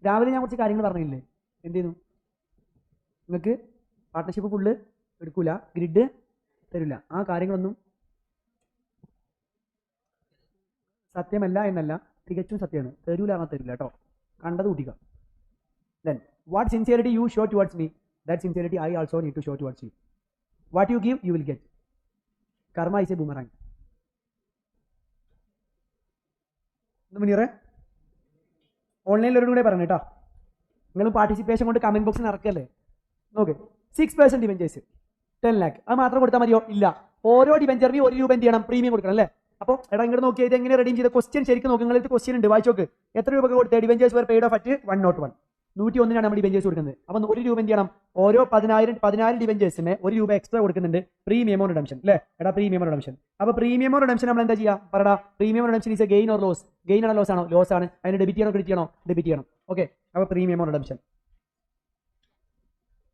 രാവിലെ ഞാൻ കുറച്ച് കാര്യങ്ങൾ പറഞ്ഞില്ലേ, എന്ത് ചെയ്യുന്നു? നിങ്ങൾക്ക് പാർട്ട്ണർഷിപ്പ് ഫുള്ള് എടുക്കൂല, ഗ്രിഡ് തരില്ല. ആ കാര്യങ്ങളൊന്നും സത്യമല്ല എന്നല്ല, തികച്ചും സത്യമാണ്. തരൂല എന്നാൽ തരില്ല കേട്ടോ, കണ്ടത് കൂട്ടിക്കുക. Then what sincerity you show towards me, that sincerity I also need to show towards you. What you give, you will get. Karma is a boomerang. മുനീറെ ഓൺലൈനിൽ ഒരു കൂടെ പറഞ്ഞു കേട്ടോ, നിങ്ങൾ പാർട്ടിസിപ്പേഷൻ കൊണ്ട് കമന്റ് ബോക്സിൽ നടക്കല്ലേ. നോക്ക്, 6% ഡിബെഞ്ചേഴ്സ് 10 lakh, അത് മാത്രം കൊടുത്താൽ മതിയോ? ഇല്ല, ഓരോ ഡിബെഞ്ചറിനും 1 രൂപ എന്ത് ചെയ്യണം? പ്രീമിയം കൊടുക്കണം അല്ലേ. അപ്പോൾ എടാ ഇങ്ങോട്ട് നോക്കിയത് എങ്ങനെ റെഡീം ചെയ്ത ക്വസ്റ്റ്യൻ ശരിക്കും നോക്കുക. നിങ്ങളുടെ ക്വസ്റ്റ്യൻ ഉണ്ട്, വായിച്ചു നോക്ക്. എത്ര രൂപ കൊടുത്തേ? Debentures were paid off at 101, 101 നമ്മൾ ഡിബെഞ്ചേഴ്സ് കൊടുക്കുന്നത്. അപ്പം 1 രൂപ എന്ത് ചെയ്യണം? ഓരോ 14 ഡിബെഞ്ചേഴ്സിന് 1 രൂപ എക്സ്ട്രാ കൊടുക്കുന്നുണ്ട്, പ്രീമിയം ഓൺ റിഡംഷൻ അല്ലേ. എടാ പ്രീമിയം ഓൺ റിഡംഷൻ. അപ്പോൾ പ്രീമിയം ഓൺ റിഡംഷൻ നമ്മൾ എന്താ ചെയ്യുക? പറടാ, premium on redemption is a gain or loss? Gain ആണോ ലോസ് ആണോ? ലോസ് ആണ്. അതിന് ഡെബിറ്റ് ചെയ്യണോ ക്രെഡിറ്റ് ചെയ്യണോ? ഡെബിറ്റ് ചെയ്യണം. ഓക്കെ, അപ്പോൾ premium on redemption,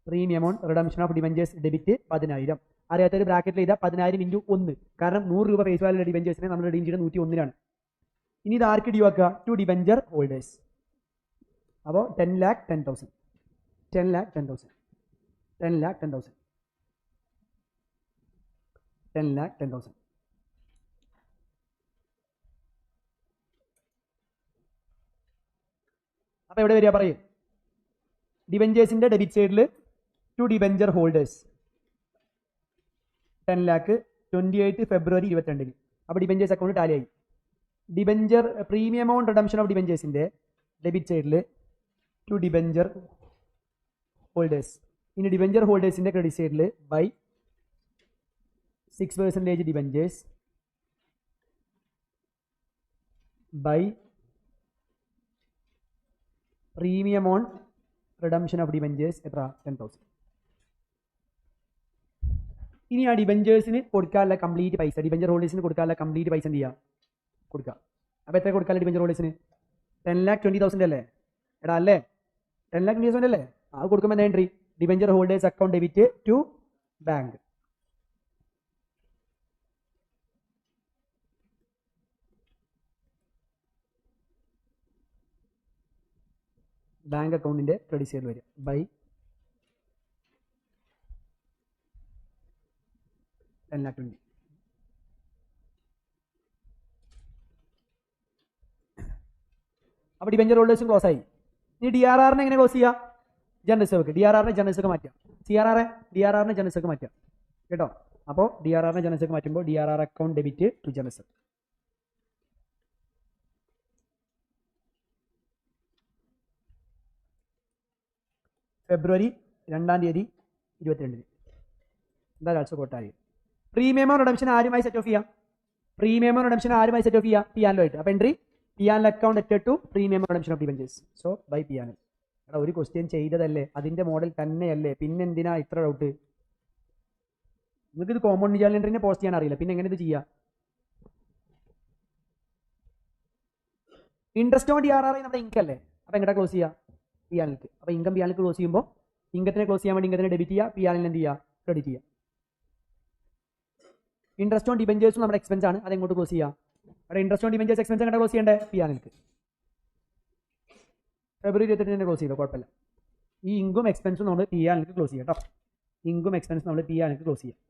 premium on redemption of debentures debit 10,000. അറിയാത്തൊരു ബ്രാക്കറ്റിൽ ചെയ്താൽ 10,000 × 1, കാരണം 100 രൂപ ഫേസ് വാല്യൂ ഡിബെഞ്ചേഴ്സിനെ നമ്മൾ റെഡീം ചെയ്യുന്നത് 101-നാണ്. ഇനി ഇത് ആർക്ക് ഡ്യൂ ആക്കുക? To debenture holders. അപ്പോൾ 10 lakh 10,000, 10 lakh 10,000, 10 lakh 10,000, 10 lakh 10,000. അപ്പോൾ എവിടെ വരിക പറയൂ? ഡിബെഞ്ചേഴ്സിന്റെ ഡെബിറ്റ് സൈഡിൽ to debenture holders 10 lakh 28 February 22. അപ്പോൾ ഡിബെഞ്ചേഴ്സ് അക്കൗണ്ട് ടാലി ആയി. Debenture premium on redemption of ഡിബെഞ്ചേഴ്സിന്റെ ഡെബിറ്റ് സൈഡിൽ ടു ഡിബെഞ്ചർ ഹോൾഡേഴ്സ്. ഇനി ഡിബെഞ്ചർ ഹോൾഡേഴ്സിന്റെ ക്രെഡിറ്റ് സൈഡിൽ by 6% debentures by premium on redemption of debentures എത്ര? 10,000. ഇനി ആ ഡിബെഞ്ചേഴ്സിന് കൊടുക്കാനുള്ള കംപ്ലീറ്റ് പൈസ, ഡിബെഞ്ചർ ഹോൾഡേഴ്സിന് കൊടുക്കാനുള്ള കംപ്ലീറ്റ് പൈസ എന്ത് ചെയ്യുക? കൊടുക്കുക. അപ്പോൾ എത്ര കൊടുക്കാനുള്ള ഡിബെഞ്ചർ ഹോൾഡേഴ്സിന്? 10,20,000 അല്ലേ എടാ? അല്ലേ 10,20,000 അല്ലേ? അത് കൊടുക്കുമ്പോൾ എന്താ entry? Debenture holders account debit to bank. Bank അക്കൗണ്ടിന്റെ ക്രെഡിറ്റ് സൈഡിൽ വരും ബൈ 10,20,000. അപ്പോൾ ഡിബെഞ്ചർ ഹോൾഡേഴ്സും ക്ലോസ് ആയി. ഇനി ഡി ആർ ആറിനെ എങ്ങനെ ക്ലോസ് ചെയ്യുക? General reserve. ഡി ആർ ആറിനെ ജനറൽ റിസർവ് മാറ്റാം. C R R D R ആറിനെ ജനറൽ റിസർവ് മാറ്റാം കേട്ടോ. അപ്പോൾ ഡി ആർ ആറിനെ ജനറൽ റിസർവ് മാറ്റുമ്പോൾ D R R account debit to general reserve. February 2 22. എന്താ ആൾസോ കോട്ടായി. പ്രീമിയം ഓൺ റിഡംഷൻ ആരുമായി സെറ്റ് ഓഫ് ചെയ്യാം? പ്രീമിയം ഓൺ റിഡംഷൻ ആരുമായി സെറ്റ് ഓഫ് ചെയ്യാം? പിയാനോ ആയിട്ട്. അപ്പോൾ എൻട്രി പിയാനോ account at to premium on redemption of debentures. So by piano. എടാ ഒരു ക്വസ്റ്റ്യൻ ചെയ്തതല്ലേ, അതിന്റെ മോഡൽ തന്നെയല്ലേ, പിന്നെ എന്തിനാ ഇത്ര ഡൗട്ട്? നിങ്ങൾക്ക് ഇത് കോമ്പൗണ്ട് ജാലൻഡറിനെ പോസ്റ്റ് ചെയ്യാൻ അറിയില്ല, പിന്നെ എങ്ങനെ ഇത് ചെയ്യാം? Interest on D R R നമ്മുടെ ഇൻകം അല്ലേ. അപ്പോൾ എങ്ങോട്ടാ ക്ലോസ് ചെയ്യുക? പിയാനിലേക്ക്. അപ്പോൾ ഇൻകം പിയാനിലേക്ക് ക്ലോസ് ചെയ്യുമ്പോൾ ഇൻകത്തിനെ ക്ലോസ് ചെയ്യാൻ വേണ്ടി ഇൻകത്തിനെ ഡെബിറ്റ് ചെയ്യുക, പിയാനിൽ എന്ത് ചെയ്യുക? ക്രെഡിറ്റ് ചെയ്യുക. ഇൻട്രസ്റ്റ് ഓൺ ഡിബെഞ്ചേഴ്സും നമ്മുടെ എക്സ്പെൻസ് ആണ്, അതെങ്ങോട്ട് ക്ലോസ് ചെയ്യുക? അവിടെ ഇൻട്രസ്റ്റ് ഓൺ ഡിബെഞ്ചേഴ്സ് എക്സ്പെൻസ് എങ്ങനെ ക്ലോസ് ചെയ്യേണ്ടത്? പിയാനിലേക്ക്. February 22 ക്ലോസ് ചെയ്തോ, കുഴപ്പമില്ല. ഈ ഇൻകം എക്സ്പെൻസും നമ്മൾ പിയാനിലേക്ക് ക്ലോസ് ചെയ്യാം കേട്ടോ. ഇൻകം എക്സ്പെൻസ് നമ്മൾ പിയാനിലേക്ക് ക്ലോസ് ചെയ്യാം.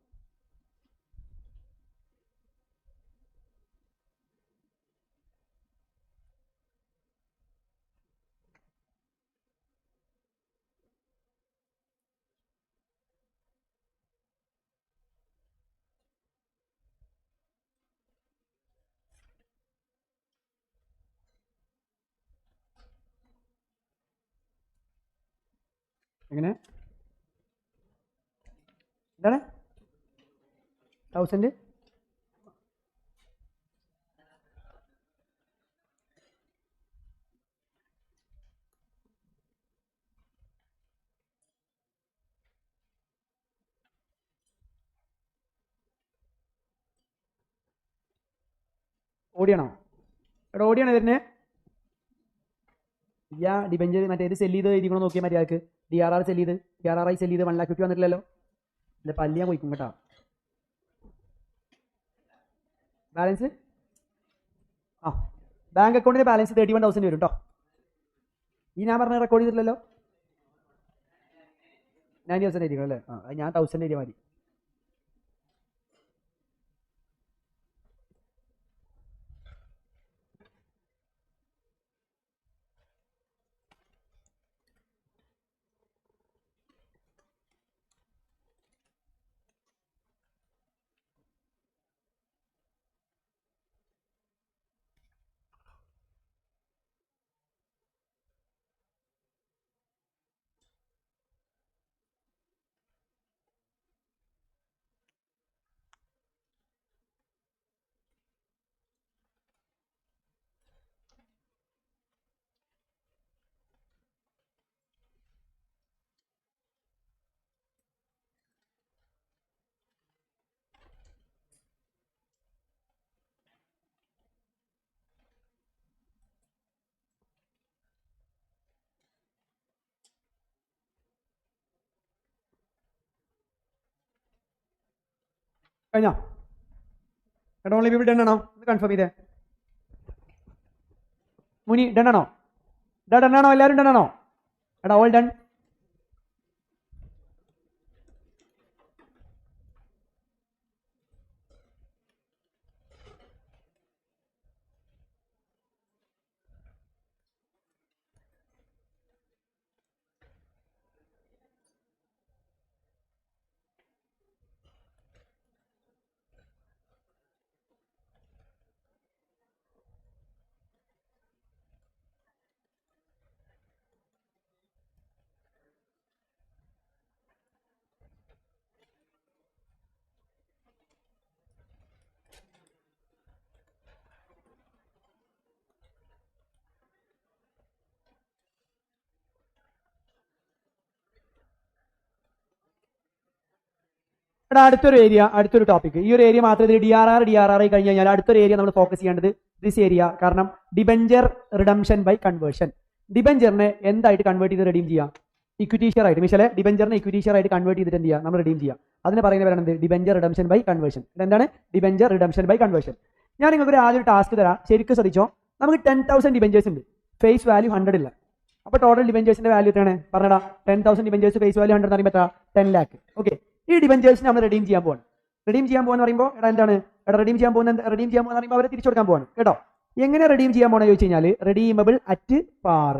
എങ്ങനെ? എന്താണ് 1000? ഓടിയാണോ? എടാ ഓടിയാണോ വരുന്നത്? ഡിബെഞ്ചർ മറ്റേത് സെല്ല് ചെയ്ത് എഴുതിക്കണോ നോക്കിയാൽ മര്യാദക്ക്. ഡി ആർ ആർ സെല്ല് ചെയ്ത്, D R R I sell ചെയ്ത് 1,50,000 വന്നിട്ടില്ലല്ലോ. എൻ്റെ പല്ലിയാൻ പോയിക്കും കേട്ടോ. ബാലൻസ് ബാങ്ക് അക്കൗണ്ടിൻ്റെ ബാലൻസ് 31,000 വരും കേട്ടോ. ഈ ഞാൻ പറഞ്ഞ റെക്കോർഡ് ചെയ്തിട്ടില്ലല്ലോ. 90% എഴുതിക്കണം അല്ലേ? ഞാൻ 1000 എഴുതിയ മതി. കഴിഞ്ഞോ? എടാ ഓൺലി പീപ്പിൾ ഡൺ ആണോ? ഇത് കൺഫേം ചെയ്തേ. മുനി ഡൺ ആണോ? ഡൺ ആണോ? എല്ലാവരും ഡൺ ആണോ? എടാ ഓൾ ഡൺ. എടാ അടുത്തൊരു ഏരിയ, അടുത്തൊരു ടോപ്പിക്. ഈ ഒരു ഏരിയ മാത്രം ഇതിൽ ഡി ആർ ആർ ആയി കഴിഞ്ഞ് കഴിഞ്ഞാൽ അടുത്തൊരു ഏരിയ നമ്മൾ ഫോക്കസ് ചെയ്യേണ്ടത് ദിസ് ഏരിയ. കാരണം ഡിബെഞ്ചർ റിഡംഷൻ ബൈ കൺവേർഷൻ. ഡിബെഞ്ചറിനെ എന്തായിട്ട് കൺവേർട്ട് ചെയ്ത് റെഡീം ചെയ്യാം? ഇക്വിറ്റി ഷെയർ ആയിട്ട്. മിഷലെ ഡിബെഞ്ചറിനെ ഇക്വിറ്റി ഷെയർ ആയിട്ട് കൺവേർട്ട് ചെയ്തിട്ട് എന്ത് ചെയ്യാം? നമ്മൾ റെഡീം ചെയ്യാം. അതിന് പറയുന്നത് പറയുന്നത് ഡിബെഞ്ചർ റിഡംഷൻ ബൈ കൺവേർഷൻ. എന്താണ് ഡിബെഞ്ചർ റിഡംഷൻ ബൈ കൺവേർഷൻ? ഞാൻ നിങ്ങൾക്ക് ഒരു ആദ്യം ടാസ്ക് തരാം, ശരിക്കും ശ്രദ്ധിച്ചോ. നമുക്ക് 10,000 ഡിബെഞ്ചേഴ്സ് ഉണ്ട്, ഫേസ് വാല്യൂ 100 ഇല്ല. അപ്പോൾ ടോട്ടൽ ഡിബെഞ്ചേഴ്സിന്റെ വാല്യൂ എത്രയാണ് പറഞ്ഞടാ? 10,000 ഡിബെഞ്ചേഴ്സ് ഫേസ് വാല്യൂ 100 എന്ന് പറയുമ്പോൾ എത്ര? 10 lakh. ഓക്കെ, ഈ ഡിബെഞ്ചേഴ്സിന് നമ്മൾ റെഡീം ചെയ്യാൻ പോവാണ്. റെഡീം ചെയ്യാൻ പോകുന്ന പറയുമ്പോൾ എടാ എന്താണ് റെഡീം ചെയ്യാൻ പോകുന്ന പറയുമ്പോൾ അവരെ തിരിച്ചു കൊടുക്കാൻ പോവാണ് കേട്ടോ. എങ്ങനെ റെഡീം ചെയ്യാൻ പോകണമെന്ന് ചോദിച്ചു കഴിഞ്ഞാൽ റെഡീമബിൾ അറ്റ് പാർ.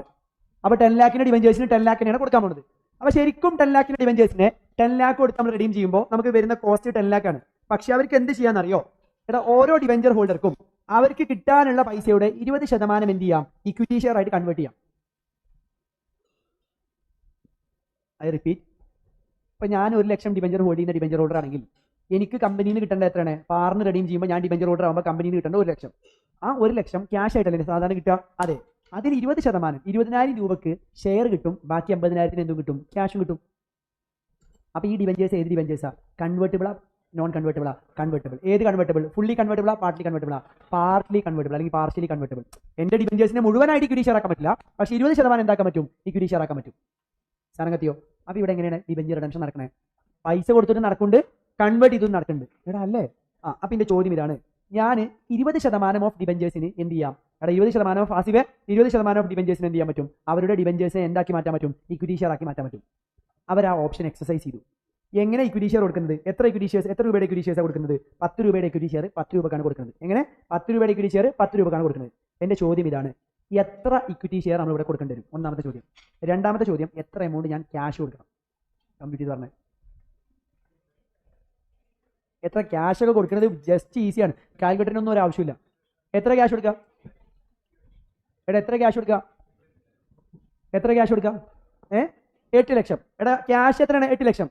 അപ്പോൾ 10 lakh ഡിബെഞ്ചേഴ്സിന് 10 lakh കൊടുക്കാൻ പോകുന്നത്. അപ്പോൾ ശരിക്കും 10 lakh ഡിബെഞ്ചേഴ്സിനെ 10 lakh കൊടുത്ത് നമ്മൾ റെഡീം ചെയ്യുമ്പോൾ നമുക്ക് വരുന്ന കോസ്റ്റ് 10 lakh ആണ്. പക്ഷെ അവർക്ക് എന്ത് ചെയ്യാന്നറിയോ? എടാ ഓരോ ഡിബെഞ്ചർ ഹോൾഡർക്കും അവർക്ക് കിട്ടാനുള്ള പൈസയുടെ 20% എന്ത് ചെയ്യാം? ഇക്വിറ്റി ഷെയർ ആയിട്ട് കൺവേർട്ട് ചെയ്യാം. ഐ റിപ്പീറ്റ്, ഇപ്പൊ ഞാൻ 1 ലക്ഷം ഡിബെഞ്ചർ ഹോൾഡ് ചെയ്യുന്ന ഡിബെഞ്ചർ ഹോൾഡർ ആണെങ്കിൽ എനിക്ക് കമ്പനിയിൽ നിന്ന് കിട്ടേണ്ട എത്രയാണ്? പാറിന് റെഡീം ചെയ്യുമ്പോൾ ഞാൻ ഡിബെഞ്ചർ ഹോൾഡർ ആകുമ്പോൾ കമ്പനിയിൽ നിന്ന് കിട്ടേണ്ട 1 ലക്ഷം. ആ 1 ലക്ഷം ക്യാഷ് ആയിട്ടല്ലേ സാധാരണ കിട്ടുക? അതെ, അതിൽ 20% 20,000 രൂപക്ക് ഷെയർ കിട്ടും, ബാക്കി 50,000 എന്തും കിട്ടും? ക്യാഷും കിട്ടും. അപ്പൊ ഈ ഡിബെഞ്ചേഴ്സ് ഏത് ഡിബെഞ്ചേഴ്സാ? കൺവേർട്ടിബിളാ നോൺ കൺവേർട്ടിബിളാ? കൺവേർട്ടിബിൾ. ഏത് കൺവേർട്ടിബിൾ? ഫുള്ളി കൺവേർട്ടിബിളാ പാർട്ട്ലി കൺവേർട്ടിബിളാ? പാർട്ട്ലി കൺവേർട്ടിബിൾ അല്ലെങ്കിൽ പാർഷ്യലി കൺവേർട്ടിബിൾ. എന്റെ ഡിബെഞ്ചേഴ്സിനെ മുഴുവനായിട്ട് ഇക്വിറ്റി ഷെയർ ആക്കാൻ പറ്റില്ല, പക്ഷേ 20% എന്താക്കാൻ പറ്റും? ഇക്വിറ്റി ഷെയർ ആക്കാൻ പറ്റും. സാധനത്തിയോ? അപ്പൊ ഇവിടെ എങ്ങനെയാണ് ഡിബെഞ്ചർ റിഡംഷൻ നടക്കണേ? പൈസ കൊടുത്തിട്ട് നടക്കുന്നുണ്ട്, കൺവേർട്ട് ചെയ്തിട്ട് നടക്കുന്നുണ്ട്. എടാ അല്ലേ? അപ്പൊ എന്റെ ചോദ്യം ഇതാണ്, ഞാൻ 20% ഓഫ് ഡിബെഞ്ചേഴ്സിന് എന്ത് ചെയ്യാം? എടാ 20% ഓഫ് ആസിഫെ 20% ഓഫ് ഡിബെഞ്ചേഴ്സിന് എന്ത് ചെയ്യാൻ പറ്റും? അവരുടെ ഡിബെഞ്ചേഴ്സിനെ എന്താക്കി മാറ്റാൻ പറ്റും? ഇക്വിറ്റി ഷെയർ ആക്കി മാറ്റാൻ പറ്റും. അവർ ആ ഓപ്ഷൻ എക്സസൈസ് ചെയ്തു. എങ്ങനെ ഇക്വിറ്റി ഷെയർ കൊടുക്കുന്നത്? എത്ര ഇക്വിറ്റി ഷെയർസ്? എത്ര രൂപയുടെ ഇക്വിറ്റി ഷെയർസ് കൊടുക്കുന്നത്? 10 രൂപയുടെ ഇക്വിറ്റി ഷെയർ 10 രൂപക്കാണ് കൊടുക്കുന്നത്. എങ്ങനെ? 10 രൂപയുടെ ഇക്വിറ്റി ഷെയർ 10 രൂപക്കാണ് കൊടുക്കുന്നത്. എന്റെ ചോദ്യം ഇതാണ്, എത്ര ഇക്വിറ്റി ഷെയർ നമ്മൾ ഇവിടെ കൊടുക്കേണ്ടി വരും? ഒന്നാമത്തെ ചോദ്യം. രണ്ടാമത്തെ ചോദ്യം, എത്ര എമൗണ്ട് ഞാൻ ക്യാഷ് കൊടുക്കണം? കംപ്ലീറ്റ് ചെയ്ത് പറഞ്ഞത് എത്ര ക്യാഷ് ഒക്കെ കൊടുക്കുന്നത് ജസ്റ്റ് ഈസിയാണ്, കാൽക്കുലേറ്ററിനൊന്നും ഒരു ആവശ്യമില്ല. എത്ര ക്യാഷ് കൊടുക്കുക? എടാ എത്ര ക്യാഷ് കൊടുക്കുക? എത്ര ക്യാഷ് കൊടുക്കുക? 8 ലക്ഷം. എടാ ക്യാഷ് എത്രയാണ്? 8 ലക്ഷം.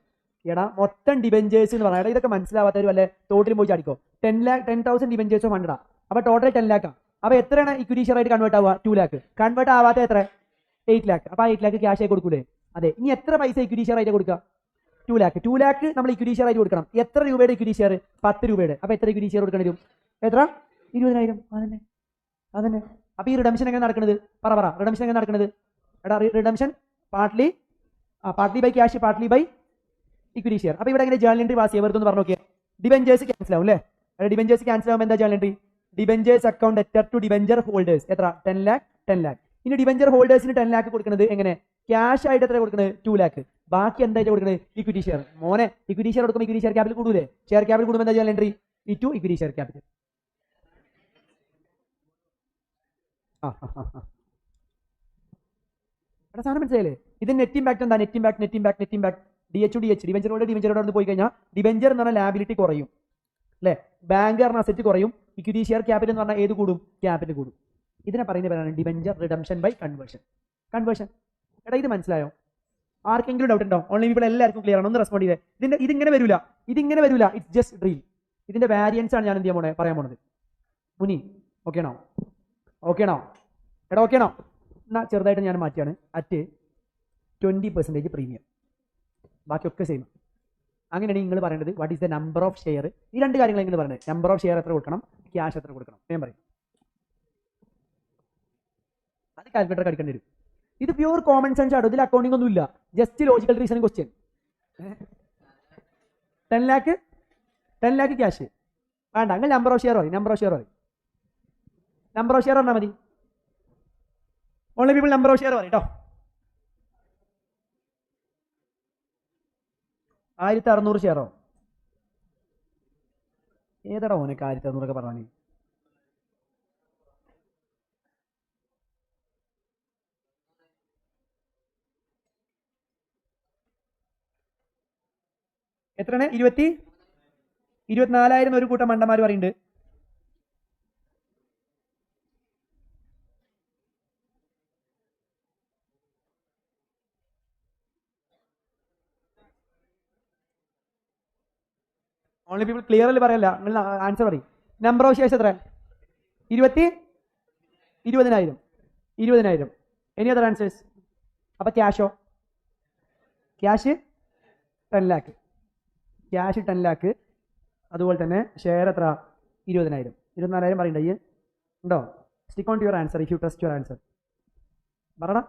എടാ മൊത്തം ഡിബെഞ്ചേഴ്സ് എന്ന് പറഞ്ഞാൽ ഇതൊക്കെ മനസ്സിലാവാത്തവരും അല്ലെ ടോട്ടൽ പോയി ചാടിക്കോ. 10,000 ഡിബെഞ്ചേഴ്സ് ഓഫ് 100. അപ്പൊ ടോട്ടൽ 10 lakh. അപ്പൊ എത്രയാണ് ഇക്വിറ്റി ഷെയർ ആയിട്ട് കൺവേർട്ട് ആവുക? 2 lakh. കൺവേർട്ട് ആവാത്ത എത്ര? 8 lakh. അപ്പൊ 8 lakh ക്യാഷ് ആയി കൊടുക്കൂലേ? അതെ. ഇനി എത്ര പൈസ ഇക്വിറ്റി ഷെയർ ആയിട്ട് കൊടുക്കുക? 2 lakh. 2 lakh നമ്മൾ ഇക്വിറ്റി ഷെയർ ആയിട്ട് കൊടുക്കണം. എത്ര രൂപയുടെ ഇക്വിറ്റി ഷെയർ? 10 രൂപയുടെ. അപ്പൊ എത്ര ഇക്വിറ്റി ഷെയർ കൊടുക്കേണ്ടി വരും? എത്ര? 20,000. അതന്നെ. അപ്പൊ ഈ റിഡംഷൻ എങ്ങനെ നടക്കുന്നത്? പറ റിഡംഷൻ എങ്ങനെ നടക്കുന്നത്? എടാ redemption partly by cash, partly by equity share. അപ്പൊ ഇവിടെ എങ്ങനെ ജേണൽ എൻട്രി പാസ് ചെയ്യാൻ വെറുതെ പറഞ്ഞു നോക്കിയാൽ ഡിബെഞ്ചേഴ്സ് ക്യാൻസൽ ആവും അല്ലേ? ഡിബെഞ്ചേഴ്സ് ക്യാൻസൽ ആവുമ്പോൾ എന്താ journal entry? Debentures account letter to debenture holders. എത്ര? 10 lakh. ഇനി ഡിബഞ്ചർ ഹോൾഡേഴ്സിന് 10 ലാക്ക് കൊടുക്കുന്നത് എങ്ങനെ? ക്യാഷ് ആയിട്ട് എത്ര കൊടുക്കുന്നത്? 2 ലാക്ക്. ബാക്കി എന്തായിട്ട് കൊടുക്കുന്നത്? Equity share. മോനെ ഇക്വിറ്റി ഷെയർ കൊടുക്കുമ്പോൾ ഇക്വിറ്റി ഷെയർ ക്യാപിറ്റൽ കൂടൂലേ? ഷെയർ ക്യാപിറ്റൽ കൂടുമ്പോൾ എന്താ ചെയ്യാൻ entry? To equity share capital. എടാ സാധനം മനസ്സിലായില്ലേ? ഇത് നെറ്റ് ഇമ്പാക്ട് എന്താ? നെറ്റ് ഇമ്പാക്ട് DH ഡിബഞ്ചറോട് പോയി കഴിഞ്ഞാൽ ഡിബഞ്ചർ എന്ന് പറഞ്ഞാൽ ലാബിലിറ്റി കുറയും അല്ലേ? ബാങ്ക് പറഞ്ഞ അസറ്റ് കുറയും. ഇക്വിറ്റി ഷെയർ ക്യാപിറ്റൽ എന്ന് പറഞ്ഞാൽ ഏത് കൂടും? ക്യാപിറ്റൽ കൂടും. ഇതിനെ പറയുന്ന പേരാണ് ഡിബഞ്ചർ റിഡംഷൻ ബൈ കൺവേർഷൻ. എടാ ഇത് മനസ്സിലായോ? ആർക്കെങ്കിലും ഡൗട്ട് ഉണ്ടോ? ഓൺലൈൻ പീപ്പിൾ എല്ലാവർക്കും ക്ലിയർ ആണ്. ഒന്ന് റെസ്പോണ്ട് ചെയ്തേ. ഇതിങ്ങനെ വരില്ല. It's just dream. ഇതിന്റെ വാരിയൻസ് ആണ് ഞാൻ എന്ത് ചെയ്യാൻ പറയാൻ പോണത്. മുനി ഓക്കെ ആണോ? എടാ ഓക്കെ ആണോ? എന്നാൽ ചെറുതായിട്ട് ഞാൻ മാറ്റിയാണ്. അറ്റ് 20% പ്രീമിയം, ബാക്കിയൊക്കെ സെയിം. അങ്ങനെയാണെങ്കിൽ നിങ്ങൾ പറയേണ്ടത് what is the number of share. ഈ രണ്ട് കാര്യങ്ങൾ നിങ്ങൾ പറയുന്നത്. നമ്പർ ഓഫ് ഷെയർ എത്ര കൊടുക്കണം, ക്യാഷ് എത്ര കൊടുക്കണം, ഞാൻ പറയും. അത് കാൽക്കുലേറ്റർ അടിക്കേണ്ടി വരും. ഇത് പ്യൂർ കോമൺ സെൻസ് ആണ്. ഇതിൽ അക്കൗണ്ടിംഗ് ഒന്നും ഇല്ല. Just logical reasoning question. 10 lakh cash വേണ്ട. അങ്ങനെ നമ്പർ ഓഫ് ഷെയർ പറയും. നമ്പർ ഓഫ് ഷെയർ പറഞ്ഞാൽ മതി. Only people number of share പറയും കേട്ടോ. 1600 ഷെയറോ? ഏതാടോ ഓനൊക്കെ 1600 പറഞ്ഞു? എത്രയാണ്? 24,000 ഒരു കൂട്ടം മണ്ടന്മാർ പറയുന്നുണ്ട്. ഓൺലി പീപ്പിൾ ക്ലിയർ അല്ലേ പറയല്ല. നിങ്ങൾ ആൻസർ പറയും. നമ്പർ ഓഫ് ഷെയർസ് എത്ര? 20,000. Any other answers? അപ്പൊ ക്യാഷോ? ക്യാഷ് 10 ലാക്ക്. അതുപോലെ തന്നെ ഷെയർ എത്ര? 20,000. 24,000 പറയണ്ടേ ഉണ്ടോ? Stick on to your answer if you trust your answer. പറയണ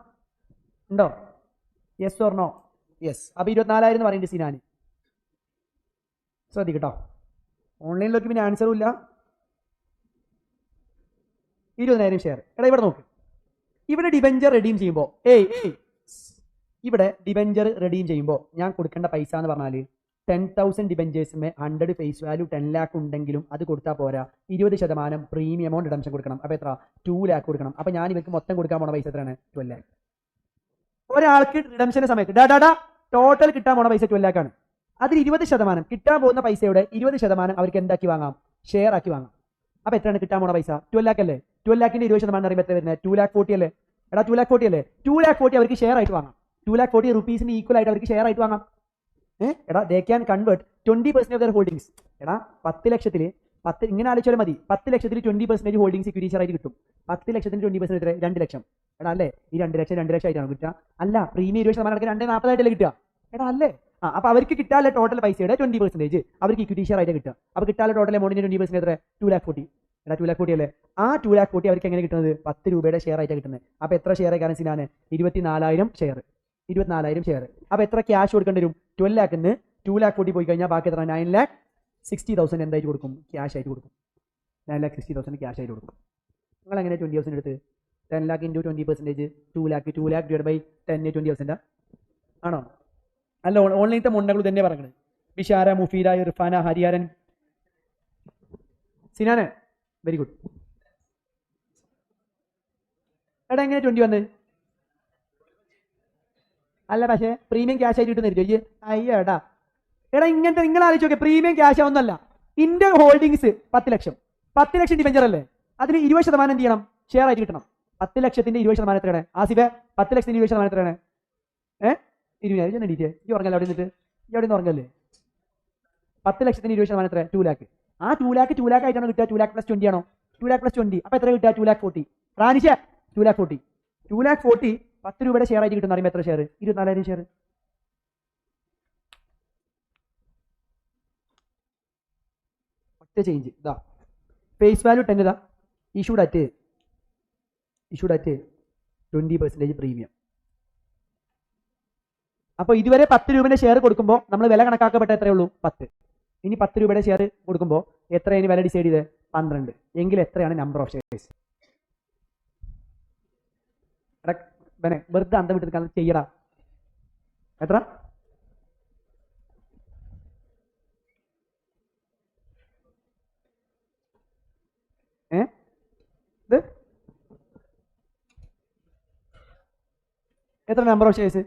ഉണ്ടോ? Yes or no? യെസ്. അപ്പൊ 24,000 എന്ന് പറയുന്നുണ്ട് സിനാന്. ശ്രദ്ധിക്കട്ടോ. ഓൺലൈനിലൊക്കെ പിന്നെ ആൻസറും ഇല്ല. 20,000 ഷെയർ. എടാ ഇവിടെ നോക്ക്. ഇവിടെ ഡിബഞ്ചർ റെഡീം ചെയ്യുമ്പോൾ ഞാൻ കൊടുക്കേണ്ട പൈസ എന്ന് പറഞ്ഞാൽ 10,000 ഡിബഞ്ചേഴ്സിന് 100 ഫേസ് വാല്യൂ 10 ലാക്ക് ഉണ്ടെങ്കിലും അത് കൊടുത്താൽ പോരാ. 20% പ്രീമിയം എമൗണ്ട് റിഡംഷൻ കൊടുക്കണം. അപ്പോൾ എത്ര? 2 ലാക്ക് കൊടുക്കണം. അപ്പോൾ ഞാൻ ഇവർക്ക് മൊത്തം കൊടുക്കാൻ പോണ പൈസ എത്രയാണ്? 12 ലാക്ക്. ഒരാൾക്ക് റിഡംഷന്റെ സമയത്ത് ടോട്ടൽ കിട്ടാൻ പോണ പൈസ 12 ലാക്കാണ്. അതിൽ 20% കിട്ടാൻ പോകുന്ന പൈസയുടെ 20% അവർക്ക് എന്താക്കി വാങ്ങാം? ഷെയർ ആക്കി വാങ്ങാം. അപ്പോൾ എത്രയാണ് കിട്ടാൻ പോണ പൈസ? 12 ലാക്ക് അല്ലേ? 12 ലാക്കിന്റെ 20% അറിയുമ്പോൾ എത്ര വരുന്നത്? 2,40,000 അല്ലേ? എടാ 2,40,000 അല്ലേ? 2,40,000 അവർക്ക് ഷെയർ ആയിട്ട് വാങ്ങാം. 2,40,000 റുപ്പീസിന് ഈക്വൽ ആയിട്ട് അവർക്ക് ഷെയർ ആയിട്ട് വാങ്ങാം. എടാ they can convert 20% of there holdings. എടാ 10 ലക്ഷത്തിൽ ഇങ്ങനെ ആലോചിച്ചാൽ മതി. 10 ലക്ഷത്തിൽ 20% ഹോൾഡിംഗ്സ് ഇക്വിറ്റി ഷെയർ ആയിട്ട് കിട്ടും. 10 ലക്ഷത്തിന് 20% എത്ര? 2 ലക്ഷം. എടാ അല്ലേ? ഈ 2 ലക്ഷം ആയിട്ടാണ് കിട്ടുക? അല്ല, പ്രീമിയം 20% 2,40,000 കിട്ടുക. എടാ അല്ലേ? അപ്പൊ അവർക്ക് കിട്ടാനുള്ള ടോട്ടൽ പൈസയുടെ 20% അവർക്ക് ഇക്വിറ്റി ഷെയർ ആയിട്ട് കിട്ടുക. അപ്പൊ കിട്ടാനുള്ള ടോട്ടൽ എമൗണ്ടിന്റെ 20% എത്ര? 2,40,000. എടാ 2,40,000 അല്ലേ? ആ 2,40,000 അവർക്ക് എങ്ങനെ കിട്ടുന്നത്? 10 രൂപയുടെ ഷെയർ ആയിട്ട് കിട്ടുന്നത്. അപ്പൊ എത്ര ഷെയർ ആയിക്കാണ് സിനാന്? 24,000 ഷെയർ. അപ്പൊ എത്ര ക്യാഷ് കൊടുക്കേണ്ടി വരും? 12 ലാക്കിന് 2,40,000 പോയി കഴിഞ്ഞാൽ ബാക്കി എത്ര? 9,60,000 എന്തായിട്ട് കൊടുക്കും? ക്യാഷ് ആയിട്ട് കൊടുക്കും. 9,60,000 ക്യാഷ് ആയിട്ട് കൊടുക്കും. നിങ്ങൾ എങ്ങനെ 20,000 എടുത്ത്? 10 lakh into 20%, 2 lakh divide by 10 20,000 ആണോ? അല്ല, ഓൺലൈനത്തെ മുണ്ടകൾ തന്നെ പറയുന്നത്. Bishara, Mufeeda, Irfana, Hariharan, Sinan very good. എടാ എങ്ങനെ 20 വന്ന്? അല്ല, പക്ഷേ പ്രീമിയം ക്യാഷ് ആയിട്ട് കിട്ടുന്ന അയ്യടാ. എടാ ഇങ്ങനത്തെ നിങ്ങൾ ആലോചിച്ച് നോക്കിയ പ്രീമിയം ക്യാഷ് ഒന്നല്ല. ഇന്ത്യൻ ഹോൾഡിംഗ്സ് 10 ലക്ഷം. 10 ലക്ഷം ഡിബഞ്ചർ അല്ലേ? അതിന് 20% എന്ത് ചെയ്യണം? ഷെയർ ആയിട്ട് കിട്ടണം. 10 ലക്ഷത്തിന്റെ 20% എത്രയാണ്? ആസിഫെ 10 ലക്ഷത്തിന്റെ 20% എത്രയാണ്? 20,000 എണ്ണീറ്റ് ഈ ഉറങ്ങല്ലേ? അവിടെ നിന്നിട്ട് ഈ അവിടെ നിന്ന് ഉറങ്ങല്ലേ? 10 ലക്ഷത്തിന് 20% എത്ര? 2 ലാക്ക്. ആ 2 ലാക്ക് ആയിട്ടാണ് കിട്ടുക. 2 ലാക്ക് പ്ലസ് 20 ആണോ? 2 ലാക്ക് പ്ലസ് 20. അപ്പൊ എത്ര കിട്ടുക? 2,40,000. റാനിഷ 2,40,000. 2,40,000 10 രൂപയുടെ ഷെയർ ആയിട്ട് കിട്ടുന്ന അറിയുമ്പോൾ എത്ര ഷെയർ? 24,000 ഷെയർ. ഒറ്റ ചേഞ്ച്. ഇതാ ഫേസ് വാല്യൂ 10 ഇതാ. Issued at 20% premium. അപ്പോൾ ഇതുവരെ 10 രൂപയുടെ ഷെയർ കൊടുക്കുമ്പോൾ നമ്മൾ വില കണക്കാക്കപ്പെട്ട എത്രയേ ഉള്ളൂ? 10. ഇനി 10 രൂപയുടെ ഷെയർ കൊടുക്കുമ്പോൾ എത്രയാണ് വില ഡിസൈഡ് ചെയ്ത്? 12. എങ്കിൽ എത്രയാണ് നമ്പർ ഓഫ് ഷെയർസ്? പിന്നെ വെറുതെ അന്തം വിട്ട് നിൽക്കാൻ ചെയ്യടാ. എത്ര? ഇത് എത്ര നമ്പർ ഓഫ് ഷെയർസ്?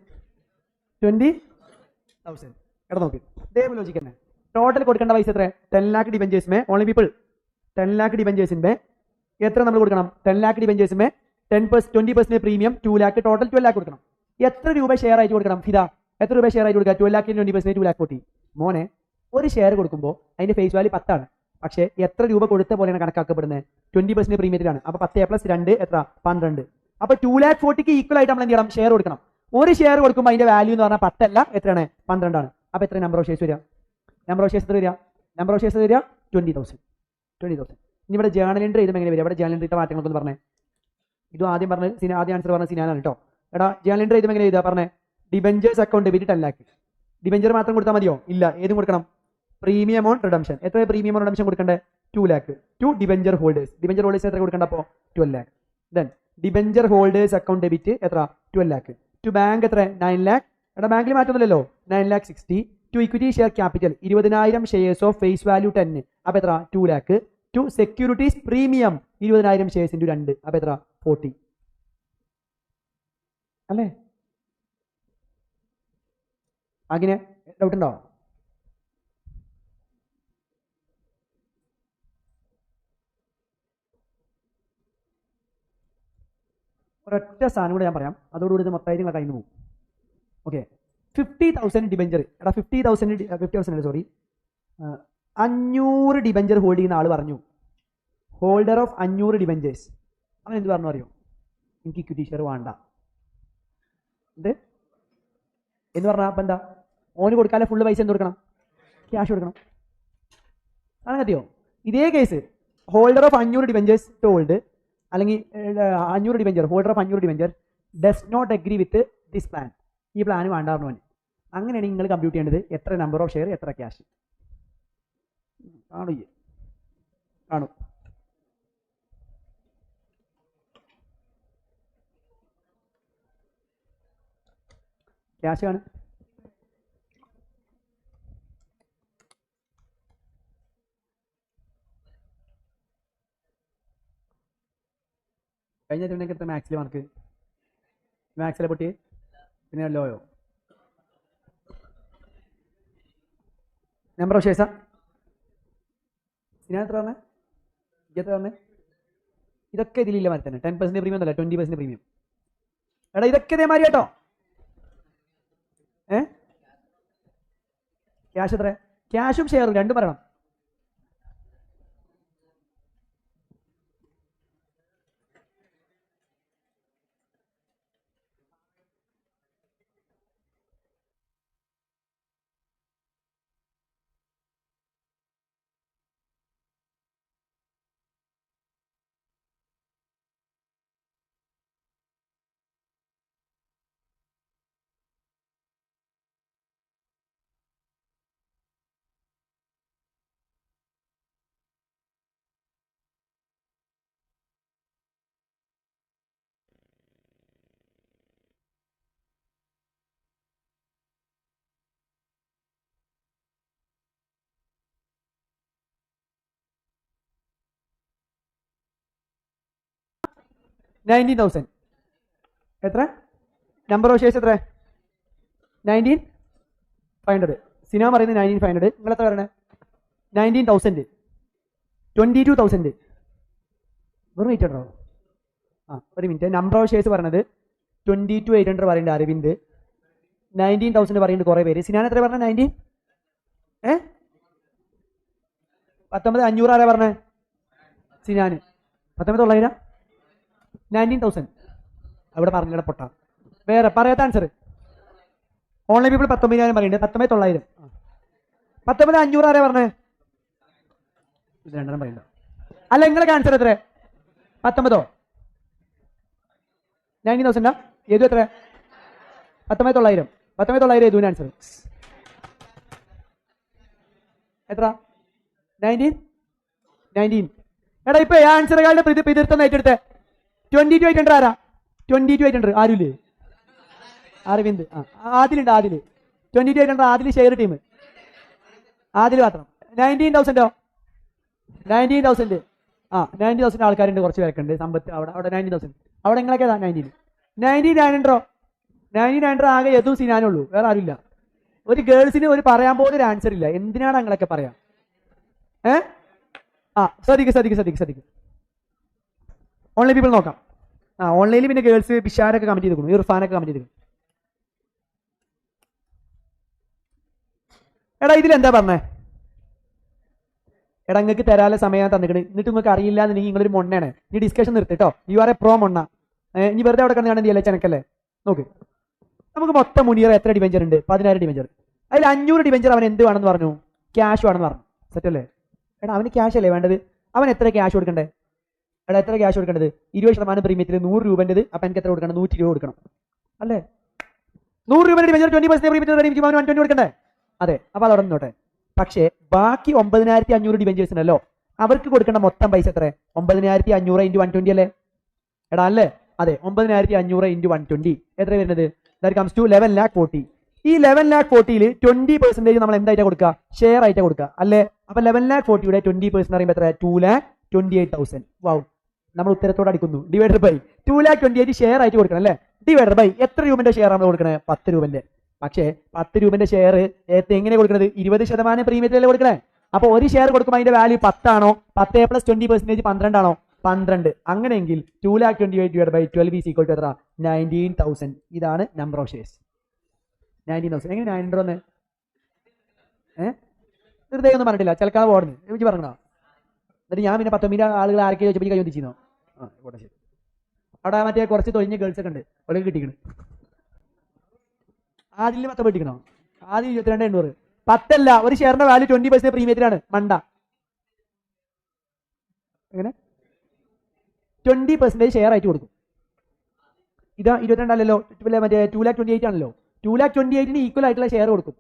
20,000. എടാ നോക്ക്, ഇതേ ലോജിക്ക് തന്നെ. ടോട്ടൽ കൊടുക്കേണ്ട പൈസ എത്ര? 10 lakh ഡിബഞ്ചേഴ്സിമേ ഓൺലി പീപ്പിൾ 10 lakh ഡിബഞ്ചേഴ്സിന്റെ എത്ര നമ്മൾ കൊടുക്കണം? 10 lakh ഡിബഞ്ചേഴ്സിമേ 20% premium 2 lakh, total 12 lakh കൊടുക്കണം. എത്ര രൂപ ഷെയർ ആയിട്ട് കൊടുക്കണം? ഫിദ എത്ര രൂപ ഷെയർ ആയിട്ട് കൊടുക്കുക? 12 lakh 20% 2 lakh 40. മോനെ, ഒരു ഷെയർ കൊടുക്കുമ്പോൾ അതിന്റെ ഫേസ് വാല്യൂ 10 ആണ്. പക്ഷേ എത്ര രൂപ കൊടുത്ത പോലെയാണ് കണക്കാക്കപ്പെടുന്നത്? 20% പ്രീമിയത്തിലാണ്. അപ്പൊ 10 + 2 എത്ര? 12. അപ്പൊ 2 lakh 40ക്ക് ഈക്വൽ ആയിട്ട് നമ്മൾ എന്ത് ചെയ്യണം? ഷെയർ കൊടുക്കണം. ഒരു ഷെയർ കൊടുക്കുമ്പോൾ അതിന്റെ വാല്യൂ എന്ന് പറഞ്ഞാൽ 10 അല്ല, എത്രയാണ്? 12 ആണ്. അപ്പൊ എത്ര നമ്പർ ഓഫ് ഷെയർസ് വരിക? നമ്പർ ഓഫ് ഷെയർസ് എത്ര വരിക? നമ്പർ ഓഫ് ഷെയർസ് വരിക 20,000. ഇനി ഇവിടെ ജേണൽ എൻട്രി ചെയ്തുമ്പോൾ എങ്ങനെ വരിക? ഇവിടെ ജേണൽ എൻട്രിയുടെ മാറ്റങ്ങളൊക്കെ പറഞ്ഞേ. ഇത് ആദ്യം പറഞ്ഞത് ആദ്യം ആൻസർ പറഞ്ഞ സിനാനാണ് കേട്ടോ. എടാ ജേണൽ എൻട്രി ചെയ്തുമ്പോൾ എങ്ങനെ ചെയ്താൽ പറഞ്ഞേ? Debentures account debit 10 lakh. Debenture മാത്രം കൊടുത്താൽ മതിയോ? ഇല്ല, ഏതും കൊടുക്കണം. Premium on redemption. എത്ര പ്രീമിയം ഓൺ റിഡംഷൻ കൊടുക്കണ്ടേ? 2 lakh. To debenture holders. Debenture holders എത്ര കൊടുക്കണ്ട? അപ്പോൾ 12 lakh. Then debenture holders account debit എത്ര? 12 lakh. ടു ബാങ്ക് എത്ര? 9 lakh. എടാ ബാങ്കിൽ മാറ്റൊന്നുമില്ലല്ലോ. 9,60,000. To equity share capital 20,000 shares of face value 10. അപ്പൊ എത്ര? 2 lakh. To securities premium 20,000 shares into 2. അപ്പൊ എത്ര? 40 അല്ലേ? അങ്ങനെ ഡൗട്ട് ഉണ്ടോ? ഒരൊറ്റ സാധനം കൂടെ ഞാൻ പറയാം, അതോടുകൂടി ഇത് മൊത്തമായിട്ട് നിങ്ങളെ കയ്യിൽ നിന്ന് പോകും. Okay, 50,000 debenture. എടാ 50,000 സോറി 500 ഡിബഞ്ചർ ഹോൾഡ് ചെയ്യുന്ന ആൾ പറഞ്ഞു, ഹോൾഡർ ഓഫ് 500 ഡിബഞ്ചേഴ്സ്. അവൻ എന്ത് പറഞ്ഞു അറിയോ? എനിക്ക് ഇക്വിറ്റി ഷെയർ വേണ്ട. എന്ത് എന്ന് പറഞ്ഞാൽ അപ്പം എന്താ? ഓന് കൊടുക്കാതെ ഫുള്ള് പൈസ എന്ത് കൊടുക്കണം? ക്യാഷ് കൊടുക്കണം. അങ്ങനെ കത്തിയോ? ഇതേ case holder of 500 debentures told, അല്ലെങ്കിൽ 500 debenture, holder of 500 debenture does not agree with this plan. ഈ പ്ലാൻ വേണ്ടായിരുന്നു അവന്. അങ്ങനെയാണ് നിങ്ങൾ കമ്പ്യൂട്ട് ചെയ്യേണ്ടത്. എത്ര നമ്പർ ഓഫ് ഷെയർ, എത്ര ക്യാഷ്. കാണും. ക്യാഷ് ആണ്. കഴിഞ്ഞ തവണയ്ക്ക് എത്ര മാത്സിൽ മാർക്ക്? മാത്സിലെ പൊട്ടി പിന്നെ ലോയോ? Number of ഷെയർസാ? ഞാൻ എത്ര പറഞ്ഞേ? എത്ര പറഞ്ഞേ? ഇതൊക്കെ ഇതിലില്ല മാതിരി തന്നെ. 10% പ്രീമിയം അല്ല, 20% പ്രീമിയം. എടാ ഇതൊക്കെ ഇതേമാതിരി കേട്ടോ. ക്യാഷ് എത്ര? ക്യാഷും ഷെയറും രണ്ടും പറയണം. $19,000. എത്ര നമ്പർ ഓഫ് ഷെയർസ്? എത്ര? 19,500. സിനിമ പറയുന്നത് 19,500. നിങ്ങൾ എത്ര പറയണേ? 19,000. 22,000. ഒരു മിനിറ്റ് ഉണ്ടോ? ഒരു മിനിറ്റ്. നമ്പർ ഓഫ് ഷെയർസ് പറഞ്ഞത് 22,800 പറയുന്നുണ്ട് അരവിന്ദ്. 19,000 പറയുന്നുണ്ട് കുറേ പേര്. സിനാൻ എത്ര പറഞ്ഞ? 19 19,500 ആരാ പറഞ്ഞേ? സിനാന്. 19,900. 19,000 അവിടെ പറഞ്ഞില്ല പൊട്ട. വേറെ പറയാത്ത ആൻസർ. ഓൺലൈൻ പീപ്പിൾ 19,000 പറയുന്നുണ്ട്. 19,900. 19,500 ആരാ പറഞ്ഞേ? ഇത് രണ്ടെണ്ണം പറയുന്നുണ്ടോ? അല്ല നിങ്ങളെ ആൻസർ എത്ര? 19 19,000 ഏതു എത്ര? 19,900. 19,900 ഏതുവിന് ആൻസർ എത്ര? 19. എടാ ഇപ്പൊ ആൻസറുകളുടെ പിതൃത്വം ഏറ്റെടുത്തേ. 22,800 ആരാ? 22,800 ആരുമില്ലേ? അരവിന്ദ്, ആദിലുണ്ട്, ആദില് 2800 ആദില് ഷെയർ ടീം, ആദില് മാത്രം. 19,000 19,000 19,000 ആൾക്കാരുണ്ട്, കുറച്ച് പേർക്കുണ്ട്. സമ്പത്ത് അവിടെ 19,000 അവിടെ നിങ്ങളൊക്കെ 19,900 ആകെ യദു സിനാനുള്ളൂ, വേറെ ആരുമില്ല. ഒരു ഗേൾസിന് ഒരു പറയാൻ പോലും ഒരു ആൻസർ ഇല്ല. എന്തിനാണ് നിങ്ങളൊക്കെ പറയാം? ശ്രദ്ധിക്കും. ഓൺലൈൻ പീപ്പിൾ നോക്കാം. ഓൺലൈനിൽ പിന്നെ ഗേൾസ് ബിഷാരൊക്കെ കമന്റ് ചെയ്തിരിക്കുന്നു, ഇർഫാനൊക്കെ കമന്റ് ചെയ്തിരിക്കുന്നു. എടാ ഇതിലെന്താ പറഞ്ഞേ? എടാ നിങ്ങൾക്ക് തരാനുള്ള സമയം തന്നിക്കണ്, എന്നിട്ട് നിങ്ങൾക്ക് അറിയില്ല എന്നുണ്ടെങ്കിൽ നിങ്ങളൊരു മൊണ്ണയാണ്. ഈ ഡിസ്കഷൻ നിർത്തിട്ടോ, യു ആർ എ പ്രോ മൊണ്ണ. ഇനി വെറുതെ അവിടെ കണ്ടു കാണുന്നില്ല ചെനക്കല്ലേ. നോക്ക്, നമുക്ക് മൊത്തം മുനീർ എത്ര ഡിവെഞ്ചർ ഉണ്ട്? 10,000 ഡിവെഞ്ചർ. അതിൽ 500 ഡിവെഞ്ചർ അവൻ എന്ത് വേണമെന്ന് പറഞ്ഞു? ക്യാഷ് വേണമെന്ന് പറഞ്ഞു. സെറ്റ് അല്ലേ? എടാ അവന് ക്യാഷ് അല്ലേ വേണ്ടത്? അവൻ എത്ര ക്യാഷ് കൊടുക്കണ്ടേ? എടാ എത്ര ക്യാഷ് കൊടുക്കേണ്ടത്? 20% പ്രീമിയത്തിൽ 100 രൂപേണ്ടത്. അപ്പൊ എനിക്ക് എത്ര കൊടുക്കണം? 100 രൂപ കൊടുക്കണം അല്ലേ? 100 രൂപയുടെ ഡിവെഞ്ചർ 20% പ്രീമിയത്തിൽ 120 കൊടുക്കണ്ടേ? അതെ. അപ്പൊ അതവിടെ നിന്നോട്ടെ. പക്ഷേ ബാക്കി 9,500 ഡിവെഞ്ചേഴ്സ് ഉണ്ടല്ലോ, അവർക്ക് കൊടുക്കേണ്ട മൊത്തം പൈസ എത്ര? 9,500 × 120 അല്ലേ? എടാ അല്ലേ? അതെ. 9,500 × 120 എത്ര വരുന്നത്? That comes to 11,40,000. ഈ 11,40,000 20% നമ്മൾ എന്തായിട്ടാ കൊടുക്കുക? ഷെയർ ആയിട്ടാ കൊടുക്കുക അല്ലേ? അപ്പൊ 11,40,000 20% പറയുമ്പോൾ എത്ര? 2,28,000. വാവ്, നമ്മൾ ഉത്തരത്തോട് അടിക്കുന്നു. ഡിവൈഡർ ബൈ 2,28,000 ഷെയർ ആയിട്ട് കൊടുക്കണം അല്ലേ? ഡിവൈഡർ ബൈ എത്ര രൂപന്റെ ഷെയർ നമ്മൾ കൊടുക്കണേ? 10 രൂപന്റെ. പക്ഷേ 10 രൂപന്റെ ഷെയർ എങ്ങനെ കൊടുക്കുന്നത്? 20% പ്രീമിയത്തിലല്ലേ കൊടുക്കണേ? അപ്പൊ ഒരു ഷെയർ കൊടുക്കുമ്പോൾ അതിന്റെ വാല്യൂ 10 ആണോ? 10 + 20% 12 ആണോ? 12. അങ്ങനെയെങ്കിൽ 2,28,000 / 12 ഈസ് ഈക്വൽ ടു എത്ര? 19,000. ഇതാണ് നമ്പർ ഓഫ് ഷെയർസ്. 19,000. എങ്ങനെ 900 ഒന്ന് വെറുതെ ഒന്നും പറഞ്ഞിട്ടില്ല, ചിലക്കാതെ ഓടുന്നു. എനിക്ക് പറഞ്ഞോ? എന്നിട്ട് ഞാൻ പിന്നെ 19 ആളുകൾ ആരൊക്കെ ചോദിച്ചപ്പോൾ കൈ ചോദിച്ചിരുന്നോ? ശരി. അവിടെ മറ്റേ കുറച്ച് തൊഴിഞ്ഞ ഗേൾസ് ഒക്കെ ഉണ്ട്, അവർക്ക് കിട്ടിക്കണം. ആദ്യം 10 കിട്ടിക്കണോ? ആദ്യം 22,800. 10 ഒരു ഷെയറിന്റെ വാല്യൂ 20% പ്രീമിയത്തിലാണ്. മണ്ട. എങ്ങനെ 20% ഷെയർ ആയിട്ട് കൊടുക്കും? ഇതാ 22 അല്ലല്ലോ, മറ്റേ 2,28,000 ആണല്ലോ. 2,28,000 ഈക്വൽ ആയിട്ടുള്ള ഷെയർ കൊടുക്കും.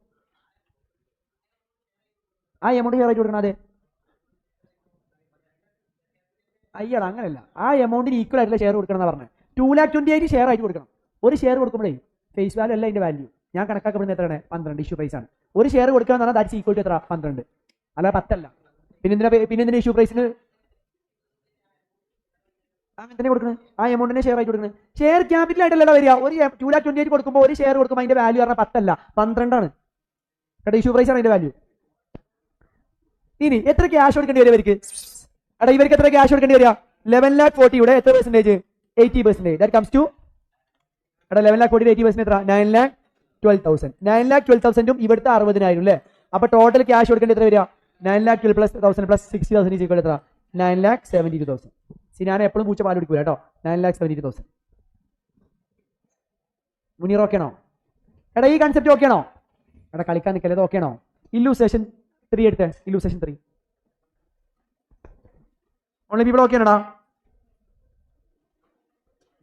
ആ എമൗണ്ട് ഷെയർ ആയിട്ട് കൊടുക്കണം. അതെ. അയ്യടാ അങ്ങനെയല്ല, ആ എമൗണ്ടിന് ഈക്വൽ ആയിട്ടുള്ള ഷെയർ കൊടുക്കണം എന്നാ പറഞ്ഞത്. 2,28,000 ഷെയർ ആയിട്ട് കൊടുക്കണം. ഒരു ഷെയർ കൊടുക്കുമ്പോഴേ ഫേസ് വാല്യൂ അല്ല അതിന്റെ വാല്യൂ. ഞാൻ കണക്കാക്കപ്പെടുന്ന എത്രയാണ്? 12 ഇഷ്യൂ പ്രൈസ് ആണ്. ഒരു ഷെയർ കൊടുക്കുക എന്ന് പറഞ്ഞാൽ ദാറ്റ്സ് ഈക്വൽ ടു എത്ര? 12. അല്ല 10 അല്ല. പിന്നെ ഇഷ്യൂ പ്രൈസിന് അങ്ങനെ തന്നെ കൊടുക്കുന്നത്. ആ എമൗണ്ടിനെ ഷെയർ ആയിട്ട് കൊടുക്കുന്നത്. ഷെയർ ക്യാപിറ്റൽ ആയിട്ടല്ല വരിക. ഒരു 2,28,000 കൊടുക്കുമ്പോൾ ഒരു ഷെയർ കൊടുക്കുമ്പോൾ അതിന്റെ വാല്യൂ പറഞ്ഞാൽ 10 അല്ല 12 ആണ്. കേട്ടോ, ഇഷ്യൂ പ്രൈസ് ആണ് അതിന്റെ വാല്യൂ. ഇനി എത്ര ക്യാഷ് കൊടുക്കേണ്ടി വരും ഇവർക്ക്? എടാ ഇവർക്ക് എത്ര ക്യാഷ് കൊടുക്കേണ്ടി വരിക? 11,40,000 എത്ര പെർസെന്റേജ്? 80%. ദാറ്റ് കംസ് ടു എടാ 11,40,000 80% എത്ര? 9,12,000. 9,12,000 ഇവിടുത്തെ 60,000 അല്ലേ? അപ്പൊ ടോട്ടൽ ക്യാഷ് കൊടുക്കേണ്ടി എത്ര വരിക? 9,12,000 + 60,000 ഈസ് ഈക്വൽ എത്ര? 9,72,000. സിനാനെ എപ്പോഴും പൂച്ച പാൽ കുടിക്കൂല കേട്ടോ. 9,72,000. മുനീർ ഓക്കെ ആണോ? എടാ ഈ കൺസെപ്റ്റ് ഓക്കെ ആണോ? എടാ കളിക്കാൻ നിൽക്കല്ലേ, ഓക്കെ ആണോ? ഇല്ലൂസ്ട്രേഷൻ 3 എടുത്തേ. ഇല്ലൂസ്ട്രേഷൻ 3 ഓൺലൈൻ പീപ്പിൾ ഓക്കെ ആണോടാ?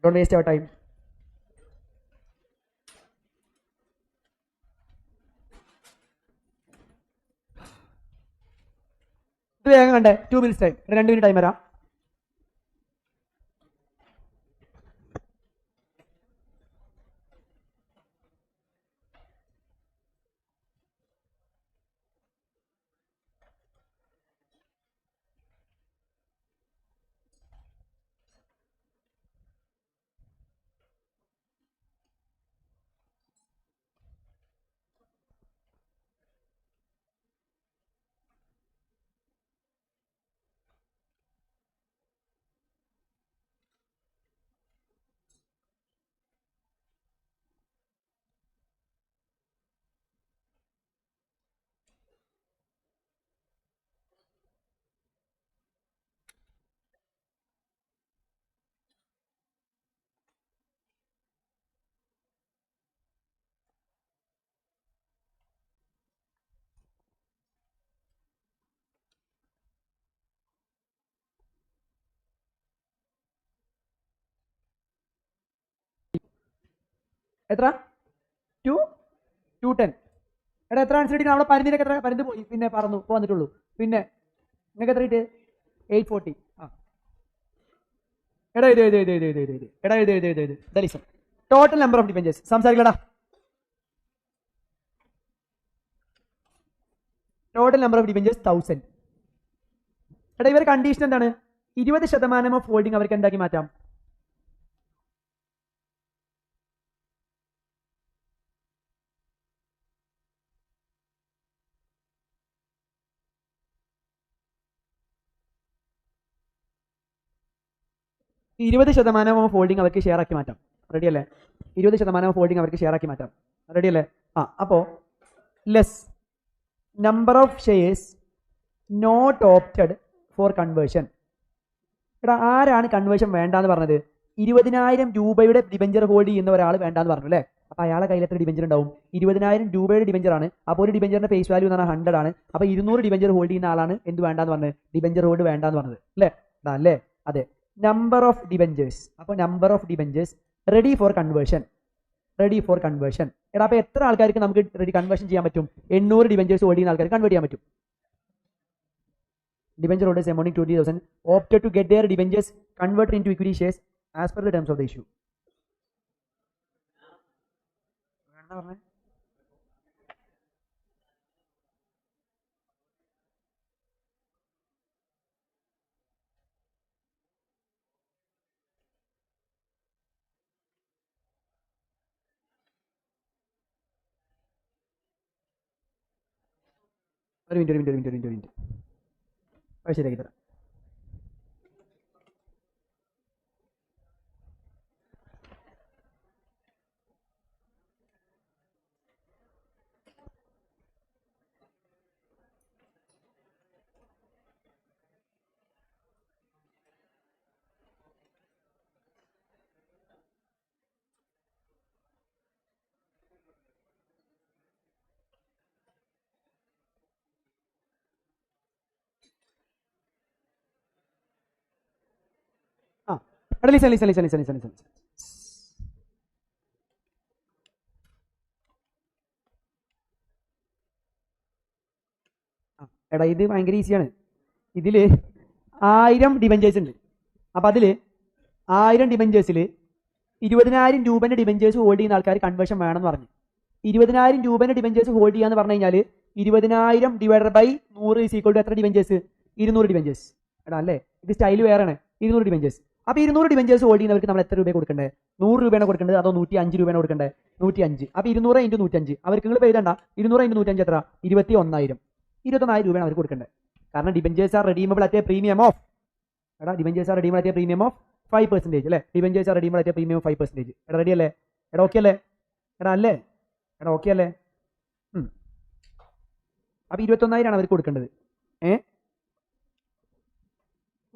Don't waste our time. ഇത് വേഗം കണ്ടേ. 2 minutes ടൈം. 2 minute ടൈം വരാം. എത്ര? 210. എടാ എത്ര ആൻസർ കിട്ടി? അവിടെ പരിധിയിലൊക്കെ എത്ര? പരിധി പോയി, പിന്നെ പറന്നു പോന്നിട്ടുള്ളൂ. പിന്നെ നിങ്ങൾക്ക് എത്ര കിട്ടി? 840. എടാ ഇത് ടോട്ടൽ നമ്പർ ഓഫ് ഡിവെഞ്ചേഴ്സ് സംസാരിക്കലടാ. Total number of debentures 1000. എടാ ഇവർ കണ്ടീഷൻ എന്താണ്? 20% ഓഫ് ഹോൾഡിംഗ് അവർക്ക് എന്താക്കി മാറ്റാം? ഈ 20% ഓഫ് ഹോൾഡിംഗ് അവർക്ക് ഷെയർ ആക്കി മാറ്റാം. റെഡി അല്ലേ? 20% ഓഫ് ഹോൾഡിംഗ് അവർക്ക് ഷെയർ ആക്കി മാറ്റാം. റെഡി അല്ലേ? അപ്പോൾ less number of shares not opted for conversion. എടാ ആരാണ് കൺവേർഷൻ വേണ്ടാന്ന് പറഞ്ഞത്? 20,000 രൂപയുടെ ഡിബഞ്ചർ ഹോൾഡ് ചെയ്യുന്ന ഒരാൾ വേണ്ടാന്ന് പറഞ്ഞു അല്ലേ? അപ്പോൾ അയാളെ കയ്യിൽ എത്ര ഡിബഞ്ചർ ഉണ്ടാവും? 20,000 രൂപയുടെ ഡിബഞ്ചർ ആണ്. അപ്പോൾ ഒരു ഡിബഞ്ചറിന്റെ ഫേസ് വാല്യൂ എന്ന് പറഞ്ഞാൽ 100 ആണ്. അപ്പോൾ 200 ഡിബഞ്ചർ ഹോൾഡ് ചെയ്യുന്ന ആളാണ് എന്ത് വേണ്ടാന്ന് പറഞ്ഞത്? ഡിബഞ്ചർ ഹോൾഡ് വേണ്ടാന്ന് പറഞ്ഞത് അല്ലേ? അല്ലേ? അതെ. Number of debentures. അപ്പോൾ number of debentures ready for conversion. Ready for conversion. എടാ അപ്പോൾ എത്ര ആൾക്കാർക്ക് നമുക്ക് റെഡി കൺവേർഷൻ ചെയ്യാൻ പറ്റും? 800 ഡിബഞ്ചേഴ്സ് ഹോൾഡ് ചെയ്യുന്ന ആൾക്കാർക്ക് കൺവേർട്ട് ചെയ്യാൻ പറ്റും. Debenture holders amounting 20,000 opted to get their debentures converted into equity shares as per the terms of the issue. ഒരു മിനിറ്റ് അത് ശരിയാക്കി തരാം. ലിസൺ. എടാ ഇത് ഭയങ്കര ഈസിയാണ്. ഇതിൽ 1000 ഡിബഞ്ചേഴ്സ് ഉണ്ട്. അപ്പം അതിൽ 1000 ഡിബഞ്ചേഴ്സിൽ 20,000 രൂപേൻ്റെ ഡിബഞ്ചേഴ്സ് ഹോൾഡ് ചെയ്യുന്ന ആൾക്കാർ കൺവേർഷൻ വേണമെന്ന് പറഞ്ഞു. 20,000 രൂപേൻ്റെ ഡിബഞ്ചേഴ്സ് ഹോൾഡ് ചെയ്യാന്ന് പറഞ്ഞു കഴിഞ്ഞാൽ 20,000 divided by 100 is equal to എത്ര ഡിബഞ്ചേഴ്സ്? 200 ഡിബഞ്ചേഴ്സ്. എടാ അല്ലേ? ഇത് സ്റ്റൈൽ വേറെയാണ്. 200 ഡിബഞ്ചേഴ്സ്. അപ്പോൾ 200 ഡിബഞ്ചേഴ്സ് ഹോൾഡ് ചെയ്യുന്നവർക്ക് നമ്മൾ എത്ര രൂപ കൊടുക്കേണ്ടത്? 100 രൂപയാണ് കൊടുക്കേണ്ടത് അതോ 105 രൂപയാണ് കൊടുക്കേണ്ടത്? 105. അപ്പോൾ 200 × 105 അവർക്ക് നിങ്ങൾ എഴുതണ്ട. 200 × 105 എത്ര? 21,000. 21,000 രൂപയാണ് അവർ കൊടുക്കേണ്ടത്. കാരണം debentures R redeemable at A premium of debentures R redeemable at A premium of 5% അല്ലേ? Debentures R redeemable at A premium of 5%. എടാ റെഡി അല്ലേ? എടാ ഓക്കെ അല്ലേ? എടാ ഓക്കെ അല്ലേ? അപ്പോൾ 21,000 ആണ് അവർക്ക് കൊടുക്കേണ്ടത്.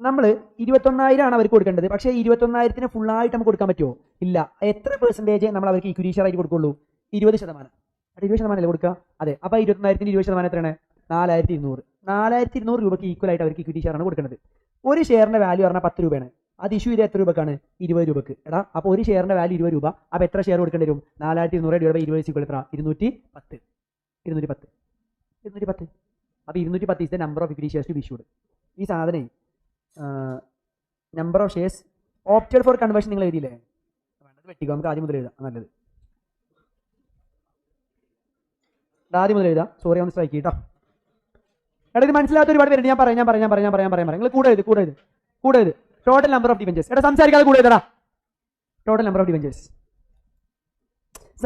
നമ്മൾ 21,000 ആണ് അവർക്ക് കൊടുക്കേണ്ടത്. പക്ഷേ 21,000-ന് ഫുള്ളായിട്ട് നമുക്ക് കൊടുക്കാൻ പറ്റുമോ? ഇല്ല. എത്ര പെർസെൻറ്റേജ് നമ്മൾ അവർക്ക് ഇക്വിറ്റി ഷെയർ ആയിട്ട് കൊടുക്കുള്ളൂ? 20%. 20% അല്ലേ കൊടുക്കുക? അതെ. അപ്പോൾ 21,000-ന് 20% എത്രയാണ്? 4,200. 4,200 രൂപയ്ക്ക് ഈക്വൽ ആയിട്ട് അവർക്ക് ഇക്വിറ്റി ഷെയർ ആണ് കൊടുക്കുന്നത്. ഒരു ഷെയറിന്റെ വാല്യൂ പറഞ്ഞാൽ 10 രൂപയാണ്. അത് ഇഷ്യൂ ചെയ്ത് എത്ര രൂപക്കാണ്? 20 രൂപക്ക്. എടാ അപ്പോൾ ഒരു ഷെയറിന്റെ വാല്യൂ 20 രൂപ. അപ്പോൾ എത്ര ഷെയർ കൊടുക്കേണ്ടി വരും? 4,200 ഡിവൈഡ് ബൈ 20 ഈക്വൽ എത്ര? 210. 210. അപ്പോൾ 210 is the number of equity shares to be issued. ഈ സാധനം number of shares opted for conversion നിങ്ങൾ എഴുതിയില്ലേ? വേണ്ടത് വെട്ടിക്കോ. നമുക്ക് ആദ്യം മുതൽ എഴുതാം. നല്ലത് ആദ്യം മുതൽ എഴുതാം. സോറി ഒന്ന് സ്ട്രൈക്ക് കേട്ടോ. എടാ ഇത് മനസ്സിലാത്ത ഒരുപാട് പേരുണ്ട്. ഞാൻ പറയാം. നിങ്ങൾ കൂടെ എഴുത്. Total number of debentures. എടാ സംസാരിക്കാതെ കൂടെ എഴുതടാ. Total number of debentures.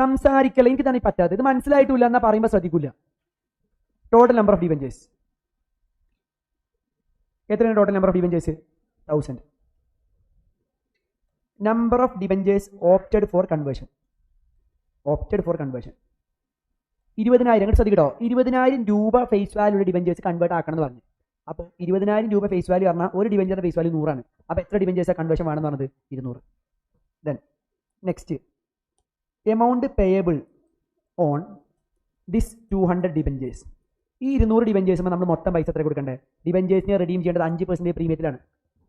സംസാരിക്കല എനിക്ക് തന്നെ പറ്റാത്തത്. ഇത് മനസ്സിലായിട്ടില്ല എന്നാ പറയുമ്പോൾ ശ്രദ്ധിക്കില്ല. ടോട്ടൽ നമ്പർ ഓഫ് ഡിബഞ്ചേഴ്സ് എത്രയാണ്? Total number of debentures 1000. Number of debentures opted for conversion. 20,000 ശ്രദ്ധിക്കട്ടോ. 20,000 രൂപ ഫേസ് വാല്യൂടെ ഡിബഞ്ചേഴ്സ് കൺവേർട്ട് ആക്കണം എന്ന് പറഞ്ഞു. അപ്പോൾ 20,000 രൂപ ഫേസ് വാല്യൂ പറഞ്ഞാൽ ഒരു ഡിബഞ്ചറിന്റെ ഫേസ് വാല്യൂ 100 ആണ്. അപ്പോൾ എത്ര ഡിബഞ്ചേഴ്സ് കൺവേർഷൻ വേണമെന്ന് പറഞ്ഞത്? 200. Then next amount payable on this 200 debentures. ഈ 200 ഡിബഞ്ചേഴ്സ് നമ്മൾ മൊത്തം പൈസ എത്ര കൊടുക്കണ്ടേ? ഡിബഞ്ചേഴ്സിനെ റെഡീം ചെയ്യേണ്ടത് 5% പ്രീമിയത്തിലാണ്.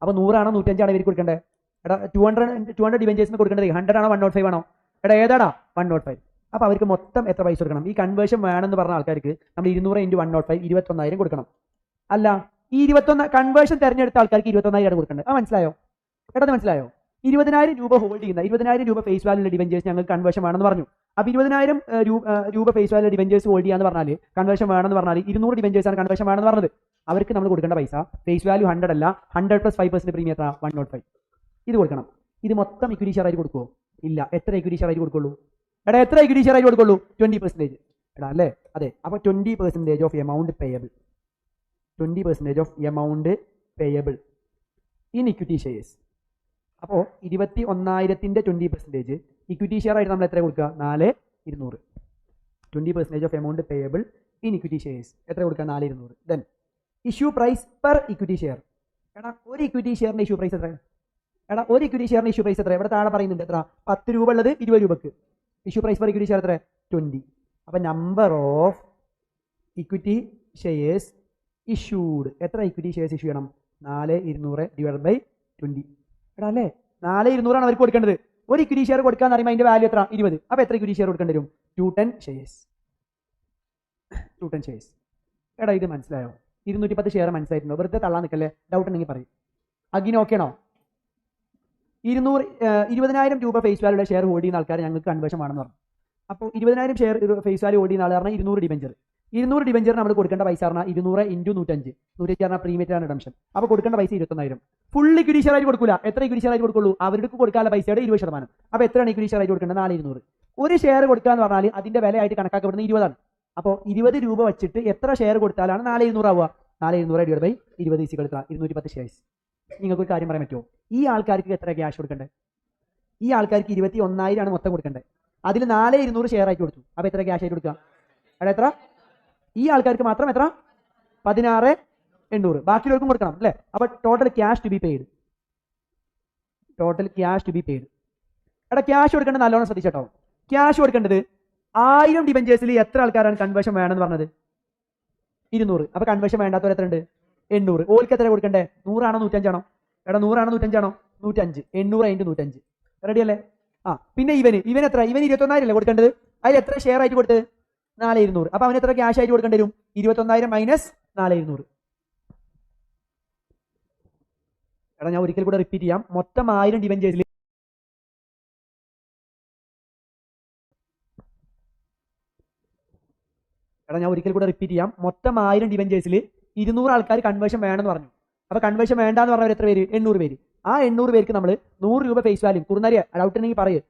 അപ്പോൾ 100 ആണോ 105 ആണോ ഇവർക്ക് കൊടുക്കേണ്ടത്? എടാ 200 ഡിബഞ്ചേഴ്സിന് കൊടുക്കേണ്ടത് 100 ആണോ 105 ആണോ? എടാ ഏതാടാ? 105. അപ്പോൾ അവർക്ക് മൊത്തം എത്ര പൈസ കൊടുക്കണം? ഈ കൺവേർഷൻ വേണമെന്ന് പറഞ്ഞ ആൾക്കാർക്ക് നമ്മൾ 200 × 105 21,000 കൊടുക്കണം. അല്ല ഈ 21 കൺവേർഷൻ തിരഞ്ഞെടുത്ത ആൾക്കാർക്ക് 21,000 കൊടുക്കേണ്ടത്. മനസ്സിലായോ? എടാ മനസ്സിലായോ? 20,000 രൂപ ഹോൾഡ് ചെയ്യുന്ന 20,000 രൂപ ഫേസ് വാല്യൂ ഡിബഞ്ചേഴ്സ് ഞങ്ങൾക്ക് കൺവേർഷൻ വേണമെന്ന് പറഞ്ഞു. അപ്പോൾ 20,000 രൂപ ഫേസ് വാല്യൂ ഡിബഞ്ചേഴ്സ് ഹോൾഡ് ചെയ്യാന്ന് പറഞ്ഞാൽ കൺവേർഷൻ വേണമെന്ന് പറഞ്ഞാൽ 200 ഡിബഞ്ചേഴ്സ് ആണ് കൺവേർഷൻ വേണമെന്ന് പറഞ്ഞത്. അവർക്ക് നമ്മൾ കൊടുക്കേണ്ട പൈസ ഫേസ് വാല്യൂ 100 അല്ല, 100 + 5% പ്രീമിയം എത്ര 105. ഇത് കൊടുക്കണം. ഇത് മൊത്തം ഇക്വിറ്റി ഷെയർ ആയിട്ട് കൊടുക്കുമോ? ഇല്ല. എത്ര ഇക്വിറ്റി ഷെയർ ആയിട്ട് കൊടുക്കുള്ളൂ? എടാ എത്ര ഇക്വിറ്റി ഷെയർ ആയിട്ട് കൊടുക്കുള്ളൂ? 20%. എടാ അല്ലേ? അതെ. അപ്പോൾ 20% of amount payable, 20% of amount payable in equity shares. അപ്പോൾ 21,000ന്റെ 20% ഇക്വിറ്റി ഷെയർ ആയിട്ട് നമ്മൾ എത്ര കൊടുക്കുക? 4,200. 20% of amount payable in equity shares എത്ര കൊടുക്കുക? 4,200. Then issue price per equity share. എടാ ഒരു ഇക്വിറ്റി ഷെയറിന്റെ ഇഷ്യൂ പ്രൈസ് എത്ര? എടാ ഒരു ഇക്വിറ്റി ഷെയറിന്റെ ഇഷ്യൂ പ്രൈസ് എത്ര? ഇവിടെ താഴെ പറയുന്നുണ്ട് എത്ര? 10 രൂപ ഉള്ളത് 20 രൂപക്ക്. Issue price per equity share എത്ര? 20. അപ്പോൾ number of equity shares issued, എത്ര ഇക്വിറ്റി ഷെയർസ് ഇഷ്യൂ ചെയ്യണം? 4,200/20. എടാ അല്ലേ? 4,200 ആണ് അവർക്ക് കൊടുക്കേണ്ടത്. ഒരു ഇക്വിറ്റി ഷെയർ കൊടുക്കാന്ന് പറയുമ്പോൾ അതിന്റെ വാല്യൂ എത്ര? 20. അപ്പോൾ എത്ര ഇക്വിറ്റി ഷെയർ കൊടുക്കേണ്ടി വരും? 210 ഷെയർസ്. 210 ഷെയർസ്. എടാ ഇത് മനസ്സിലായോ? 210 ഷെയർ മനസ്സിലായിട്ടുണ്ടോ? വെറുതെ തള്ളാൻ നിൽക്കല്ലേ? ഡൗട്ട് ഉണ്ടെങ്കിൽ പറയും. അഗിന് ഓക്കെ ആണോ? 20,000 രൂപ ഫേസ് വാല്യൂടെ ഷെയർ ഹോൾഡ് ചെയ്യുന്ന ആൾക്കാർ ഞങ്ങൾക്ക് കൺവേർഷൻ വേണമെന്ന് പറഞ്ഞു. അപ്പോൾ 20,000 ഷെയർ ഫേസ് വാല്യൂ ഹോൾഡ് ചെയ്യുന്ന ആൾ പറഞ്ഞാൽ 200 ഡിബഞ്ചർ. 200 ഡിബഞ്ചർ നമ്മൾ കൊടുക്കേണ്ട പൈസ പറഞ്ഞാൽ 200 × 105. 105 പറഞ്ഞാൽ പ്രീമിയം റിഡംഷൻ. അപ്പോൾ കൊടുക്കേണ്ട പൈസ 21,000. ഫുൾ ഇക്വിറ്റി ഷെയർ ആയിട്ട് കൊടുക്കില്ല. എത്ര ഇക്വിറ്റി ഷെയർ ആയിട്ട് കൊടുക്കുള്ളൂ? അവർക്ക് കൊടുക്കാനുള്ള പൈസയുടെ 20%. അപ്പോൾ എത്രയാണ് ഇക്വിറ്റി ഷെയർ ആയിട്ട് കൊടുക്കേണ്ടത്? 4,200. ഒരു ഷെയർ കൊടുക്കാന്ന് പറഞ്ഞാൽ അതിന്റെ വിലയായിട്ട് കണക്കാക്കപ്പെടുന്നത് 20 ആണ്. അപ്പോൾ 20 രൂപ വെച്ചിട്ട് എത്ര ഷെയർ കൊടുത്താലാണ് 4,200 ആവുക? 4,200/20 = 210 ഷെയർസ്. നിങ്ങൾക്ക് ഒരു കാര്യം പറയാൻ പറ്റുമോ? ഈ ആൾക്കാർക്ക് എത്ര ക്യാഷ് കൊടുക്കണ്ടേ? ഈ ആൾക്കാർക്ക് 21,000 ആണ് മൊത്തം കൊടുക്കേണ്ടത്. അതിൽ 4,200 ഷെയർ ആയിട്ട് കൊടുത്തു. അപ്പോൾ എത്ര ക്യാഷ് ആയിട്ട് കൊടുക്കുക? അവിടെ എത്ര? ഈ ആൾക്കാർക്ക് മാത്രം എത്ര? 16,800. ബാക്കിയുള്ളവർക്കും കൊടുക്കണം അല്ലേ? അപ്പോൾ total cash to be paid. Total cash to be paid. എടാ ക്യാഷ് കൊടുക്കേണ്ടത് നല്ലോണം ശ്രദ്ധിച്ചോ. ക്യാഷ് കൊടുക്കേണ്ടത് 1000 ഡിബഞ്ചേഴ്സിൽ എത്ര ആൾക്കാരാണ് കൺവേർഷൻ വേണമെന്ന് പറഞ്ഞത്? 200. അപ്പോൾ കൺവേർഷൻ വേണ്ടാത്തവർ എത്ര ഉണ്ട്? 800. ഓർക്ക് എത്ര കൊടുക്കണ്ടേ? 100 ആണോ 105 ആണോ? എടാ 100 ആണോ 105 ആണോ? 105. 800 × 105. റെഡി അല്ലേ? പിന്നെ ഇവൻ എത്ര? ഇവൻ 21,000 അല്ലേ കൊടുക്കേണ്ടത്? അതിൽ എത്ര ഷെയർ ആയിട്ട് കൊടുത്തത്? 4,200. അപ്പോൾ അവന് എത്ര ക്യാഷ് ആയിട്ട് കൊടുക്കേണ്ടി വരും? 21,000 - 4,200. എടാ ഞാൻ ഒരിക്കൽ കൂടെ റിപ്പീറ്റ് ചെയ്യാം. മൊത്തം 1000 ഡിബഞ്ചേഴ്സിൽ മൊത്തം 1000 ഡിബഞ്ചേഴ്സിൽ 200 ആൾക്കാർ കൺവേർഷൻ വേണമെന്ന് പറഞ്ഞു. അപ്പോൾ കൺവേർഷൻ വേണ്ടാന്ന് പറഞ്ഞവർ എത്ര പേര്? 800 പേര്. ആ 800 പേർക്ക് നമ്മൾ 100 രൂപ ഫേസ് വാല്യൂ കുറുനരിയ ഡൗട്ട് ഉണ്ടെങ്കിൽ പറയേ.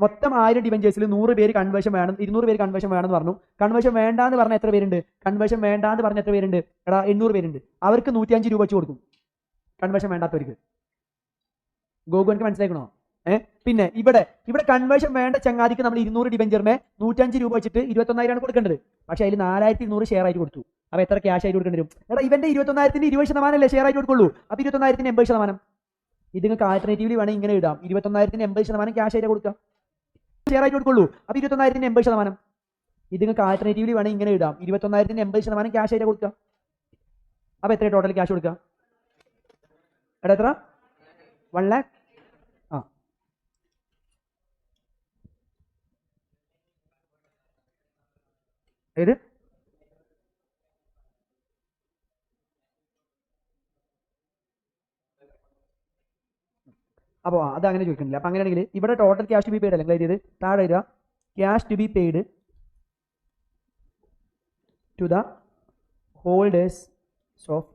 മൊത്തം 1000 ഡിബഞ്ചേഴ്സിൽ 100 പേര് കൺവേർഷൻ വേണം, 200 പേര് കൺവേർഷൻ വേണമെന്ന് പറഞ്ഞു. കൺവേർഷൻ വേണ്ടാന്ന് പറഞ്ഞ എത്ര പേരുണ്ട്? കൺവേർഷൻ വേണ്ടാന്ന് പറഞ്ഞ എത്ര പേരുണ്ട്? എടാ 800 പേരുണ്ട്. അവർക്ക് 105 രൂപ വെച്ച് കൊടുക്കും കൺവേർഷൻ വേണ്ടാത്തവർക്ക്. ഗോകു എനിക്ക് മനസ്സിലാക്കണോ? പിന്നെ ഇവിടെ കൺവേർഷൻ വേണ്ട ചങ്ങാതിക്ക് നമ്മൾ 200 ഡിബഞ്ചറിനെ 105 രൂപ വെച്ചിട്ട് 21,000 ആണ് കൊടുക്കേണ്ടത്. പക്ഷേ അതിൽ 4,200 ഷെയർ ആയിട്ട് കൊടുത്തു. അപ്പോൾ എത്ര ക്യാഷ് ആയിട്ട് കൊടുക്കേണ്ടി വരും? എടാ ഇവന്റെ 21,000ന്റെ 20% അല്ലേ ഷെയർ ആയിട്ട് കൊടുക്കുള്ളൂ. അപ്പോൾ 21,000ന്റെ 80%. ഇത് നിങ്ങൾക്ക് ആൾട്ടർനേറ്റീവ്ലി വേണമെങ്കിൽ ഇങ്ങനെ ഇടാം. 21,000ന്റെ 80% ക്യാഷ് ആയിട്ട് കൊടുക്കുക, ഷെയർ ആയിട്ട് കൊടുക്കുള്ളൂ. അപ്പോൾ 21,000ന്റെ 80%. ഇത് നിങ്ങൾക്ക് ആൾട്ടർനേറ്റീവ്ലി വേണമെങ്കിൽ ഇങ്ങനെ ഇടാം. 21,000ന്റെ 80% ക്യാഷ് ആയിട്ട് കൊടുക്കുക. അപ്പോൾ എത്ര ടോട്ടൽ ക്യാഷ് കൊടുക്കുക? എടാ എത്ര? 1 lakh. ഏത്? അപ്പോൾ അത് അങ്ങനെ ചോദിക്കുന്നില്ല. അപ്പോൾ അങ്ങനെയാണെങ്കിൽ ഇവിടെ total cash to be paid അല്ലെങ്കിൽ ഇത് താഴെ ഇടുക. Cash to be paid to the holders of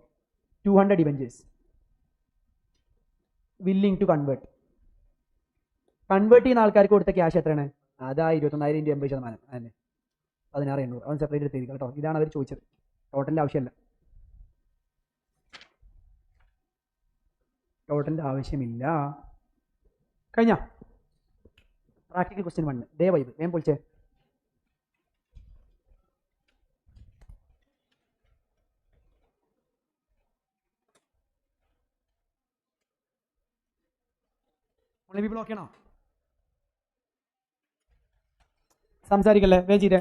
200 debentures willing to convert ചെയ്യുന്ന ആൾക്കാർക്ക് കൊടുത്ത ക്യാഷ് എത്രയാണ്? അതാ 21,000 × 80%. അതന്നെ 16,800. അവൻ സെപ്പറേറ്റ് എടുത്തിരിക്കും കേട്ടോ. ഇതാണ് അവർ ചോദിച്ചത്. ടോട്ടലിൻ്റെ ആവശ്യമല്ല. ടോട്ടലിൻ്റെ ആവശ്യമില്ല. കഴിഞ്ഞ പ്രാക്ടിക്കൽ ക്വസ്റ്റ്യൻ 1 ഡേ വൈബ് വേം പൊളിച്ചേ. പീപ്പിൾ ഓക്കെ ആണോ? സംസാരിക്കല്ലേ, വേം ചെയ്തേ.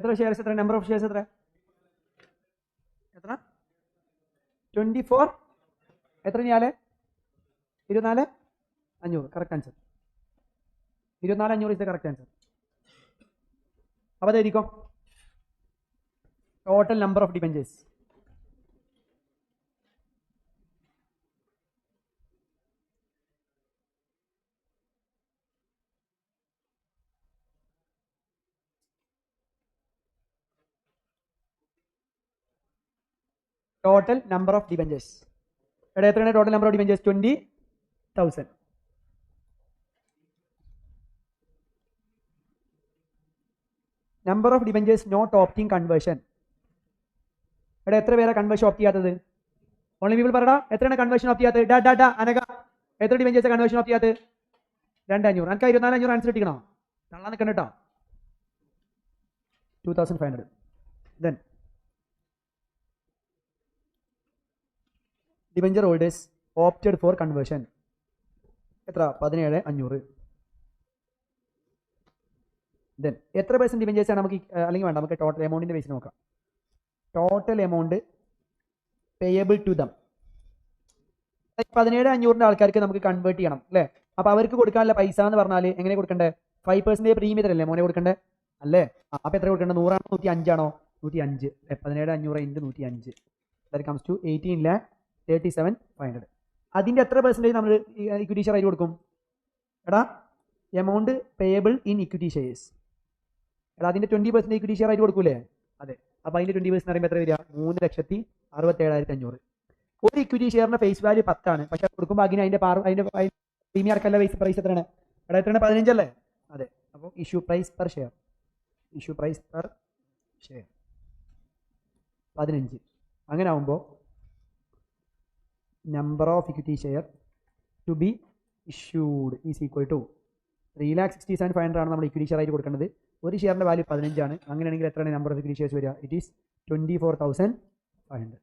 എത്ര ഷെയർസ്, എത്ര നമ്പർ ഓഫ് ഷെയർസ്, എത്ര 24, എത്ര ഞാല് 24,500. Correct answer. 24,500 is the correct answer. അപ്പോൾ അതായിരിക്കും total number of debentures. Total number of debentures ഇവിടെ എത്രയാണ്? Total number of debentures 20,000. Number of debentures not opting conversion. ഇവിടെ എത്ര പേരെ കൺവേർഷൻ ഓപ്റ്റ് ചെയ്യാത്തത്? ഓൺലി പീപ്പിൾ പറടാ, എത്രയാണ് കൺവേർഷൻ ഓപ്റ്റ് ചെയ്യാത്തത്? അനക എത്ര ഡിബഞ്ചേഴ്സ് കൺവേർഷൻ ഓപ്റ്റ് ചെയ്യാത്തത്? 2,500. എനിക്ക് 24,500 ആൻസർ കിട്ടിക്കണോ? തള്ളാൻ നിൽക്കണ്ട കേട്ടോ. 2,500. Then debenture holders opted for conversion എത്ര? 17,500. ദെൻ എത്ര പെർസെന്റ് ഡിബഞ്ചേഴ്സ് ആണ് നമുക്ക്, അല്ലെങ്കിൽ വേണ്ട, നമുക്ക് ടോട്ടൽ എമൗണ്ടിന്റെ ബേസിൽ നോക്കാം. Total amount payable to them 17,500 ആൾക്കാർക്ക് നമുക്ക് കൺവേർട്ട് ചെയ്യണം അല്ലേ? അപ്പോൾ അവർക്ക് കൊടുക്കാനുള്ള പൈസ എന്ന് പറഞ്ഞാൽ എങ്ങനെ കൊടുക്കണ്ടേ? 5% പ്രീമിയത്തിലല്ലേ മോനെ കൊടുക്കണ്ടേ അല്ലേ? അപ്പോൾ എത്ര കൊടുക്കണ്ടേ? 100 ആണോ 105 ആണോ? 105. 17,500 × 105 ദാറ്റ് കംസ് ടു 18,37,500. അതിന്റെ എത്ര പെർസെന്റേജ് നമ്മൾ ഇക്വിറ്റി ഷെയർ ആയിട്ട് കൊടുക്കും? എടാ amount payable in equity shares. എടാ അതിന്റെ 20% ഇക്വിറ്റി ഷെയർ ആയിട്ട് കൊടുക്കൂലേ? അതെ. അപ്പോൾ അതിന്റെ 20% പറയുമ്പോൾ എത്ര വരിക? 3,67,500. ഒരു ഇക്വിറ്റി ഷെയറിന്റെ ഫേസ് വാല്യൂ 10 ആണ്. പക്ഷെ കൊടുക്കുമ്പോൾ അതിന്റെ പ്രീമിയം അടക്കല്ല പ്രൈസ് എത്രയാണ്? എടാ എത്രയാണ്? 15 അല്ലേ? അതെ. അപ്പോൾ ഇഷ്യൂ പ്രൈസ് പെർ ഷെയർ 15. അങ്ങനെ ആവുമ്പോൾ number of equity share to be issued is equal to 3,67,500 ആണ് നമ്മൾ ഇക്വിറ്റി ഷെയർ ആയിട്ട് കൊടുക്കേണ്ടത്. ഒരു ഷെയറിന്റെ വാല്യൂ 15 ആണ്. അങ്ങനെയാണെങ്കിൽ എത്രയാണ് നമ്പർ ഓഫ് ഇക്വിറ്റി ഷെയർസ് വരിക? It is 24,500.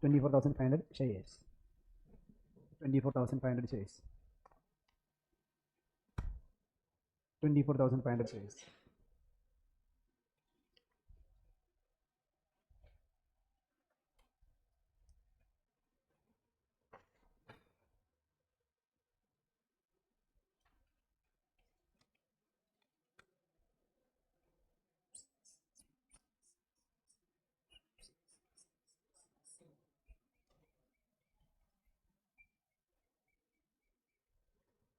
24,500 shares. 24,500 shares. 24,500 shares.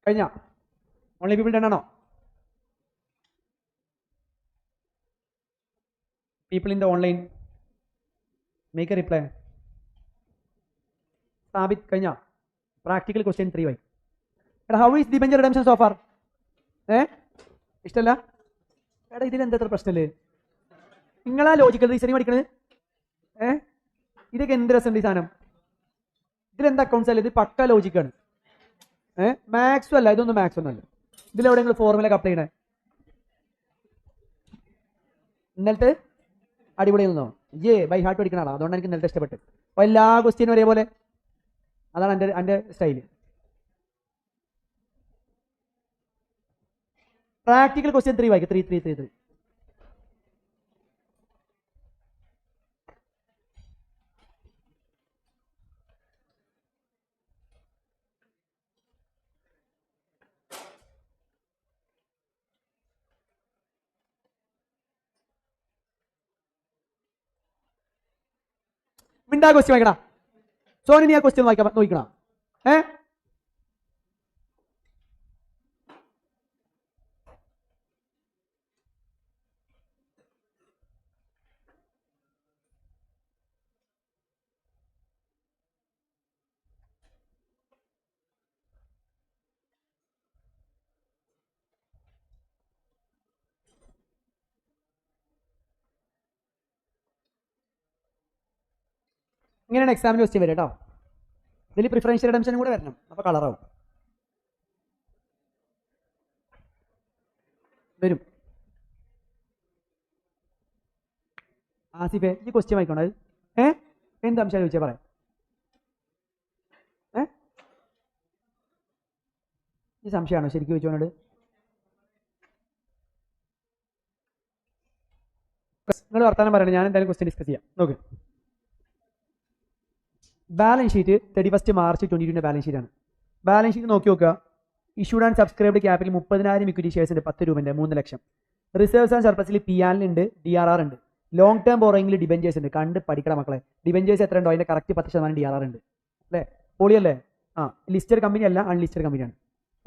കഴിഞ്ഞ ഓൺലി പീപ്പിൾ ഡൺ ആണോ? People in the online make a reply. സ്ഥാപിത് കഴിഞ്ഞ പ്രാക്ടിക്കൽ ക്വസ്റ്റ്യൻ 3y. എടാ how is debenture redemption so far? ഇഷ്ടമല്ല? എടാ ഇതിലെന്താ എത്ര പ്രശ്നമല്ലേ? നിങ്ങളാ ലോജിക്കൽ റീസണിങ് പഠിക്കണത്? ഇതൊക്കെ എന്ത് രസമുണ്ട് ഈ സാധനം? ഇതിലെന്താ അക്കൗണ്ട്സ് അല്ലേ? ഇത് പക്ക ലോജിക്കാണ്. മാത്സും അല്ല, ഇതൊന്നും മാത്സ് ഒന്നും അല്ല. ഇതിലെവിടെ നിങ്ങൾ ഫോർമുല അപ്ലൈ ചെയ്യണേ? ഇന്നലത്തെ അടിപൊളി നിന്നോ? ബൈ ഹാർട്ട് പഠിക്കണ ആളാ, അതുകൊണ്ട് എനിക്ക് ഇന്നലത്തെ ഇഷ്ടപ്പെട്ടു. അപ്പോൾ എല്ലാ ക്വസ്റ്റ്യനും ഒരേപോലെ, അതാണ് എൻ്റെ സ്റ്റൈല്. പ്രാക്ടിക്കൽ ക്വസ്റ്റ്യൻ 3 വായിക്കും. 3. മിണ്ടാ ക്വസ്റ്റ്യൻ വായിക്കടാ. സോനി നീ ആ ക്വസ്റ്റ്യൻ വായിക്കാൻ നോക്കണം. ഇങ്ങനെയാണ് എക്സാമിന് ക്വസ്റ്റ്യൻ വരും കേട്ടോ. ഇതിൽ പ്രിഫറൻഷ്യൽ റിഡംഷനും കൂടെ വരണം, അപ്പോൾ കളറാവും വരും. ആസിഫേ ഈ ക്വസ്റ്റ്യൻ വായിക്കണത് എന്ത് അംശം ചോദിച്ചാൽ പറയാം. ഈ സംശയമാണോ ശരിക്കും ചോദിച്ചോനോട്? നിങ്ങൾ വർത്താനം പറയണം, ഞാൻ എന്തായാലും ക്വസ്റ്റ്യൻ ഡിസ്കസ് ചെയ്യാം. നോക്ക്, ബാലൻസ് ഷീറ്റ് 31 മാർച്ച് 2022 ബാലൻസ് ഷീറ്റാണ്. ബാലൻസ് ഷീറ്റ് നോക്കി നോക്കുക. Issued and subscribed capital 30,000 equity shares ഉണ്ട്, 10 രൂപൻ്റെ 3 ലക്ഷം. റിസർവ്സ് ആൻഡ് സർപ്ലസിൽ PL ഉണ്ട്, DRR ഉണ്ട്. ലോങ് ടേം ബോറോയിങ്ങിൽ ഡിബെഞ്ചേഴ്സ് ഉണ്ട്. കണ്ട് പഠിക്കണം മക്കളെ. ഡിബെഞ്ചേഴ്സ് എത്ര ഉണ്ടോ അതിൻ്റെ കറക്റ്റ് 10% DRR ഉണ്ട് അല്ലേ? പൊളിയല്ലേ? ലിസ്റ്റഡ് കമ്പനി അല്ല, അൺലിസ്റ്റഡ് കമ്പനിയാണ്.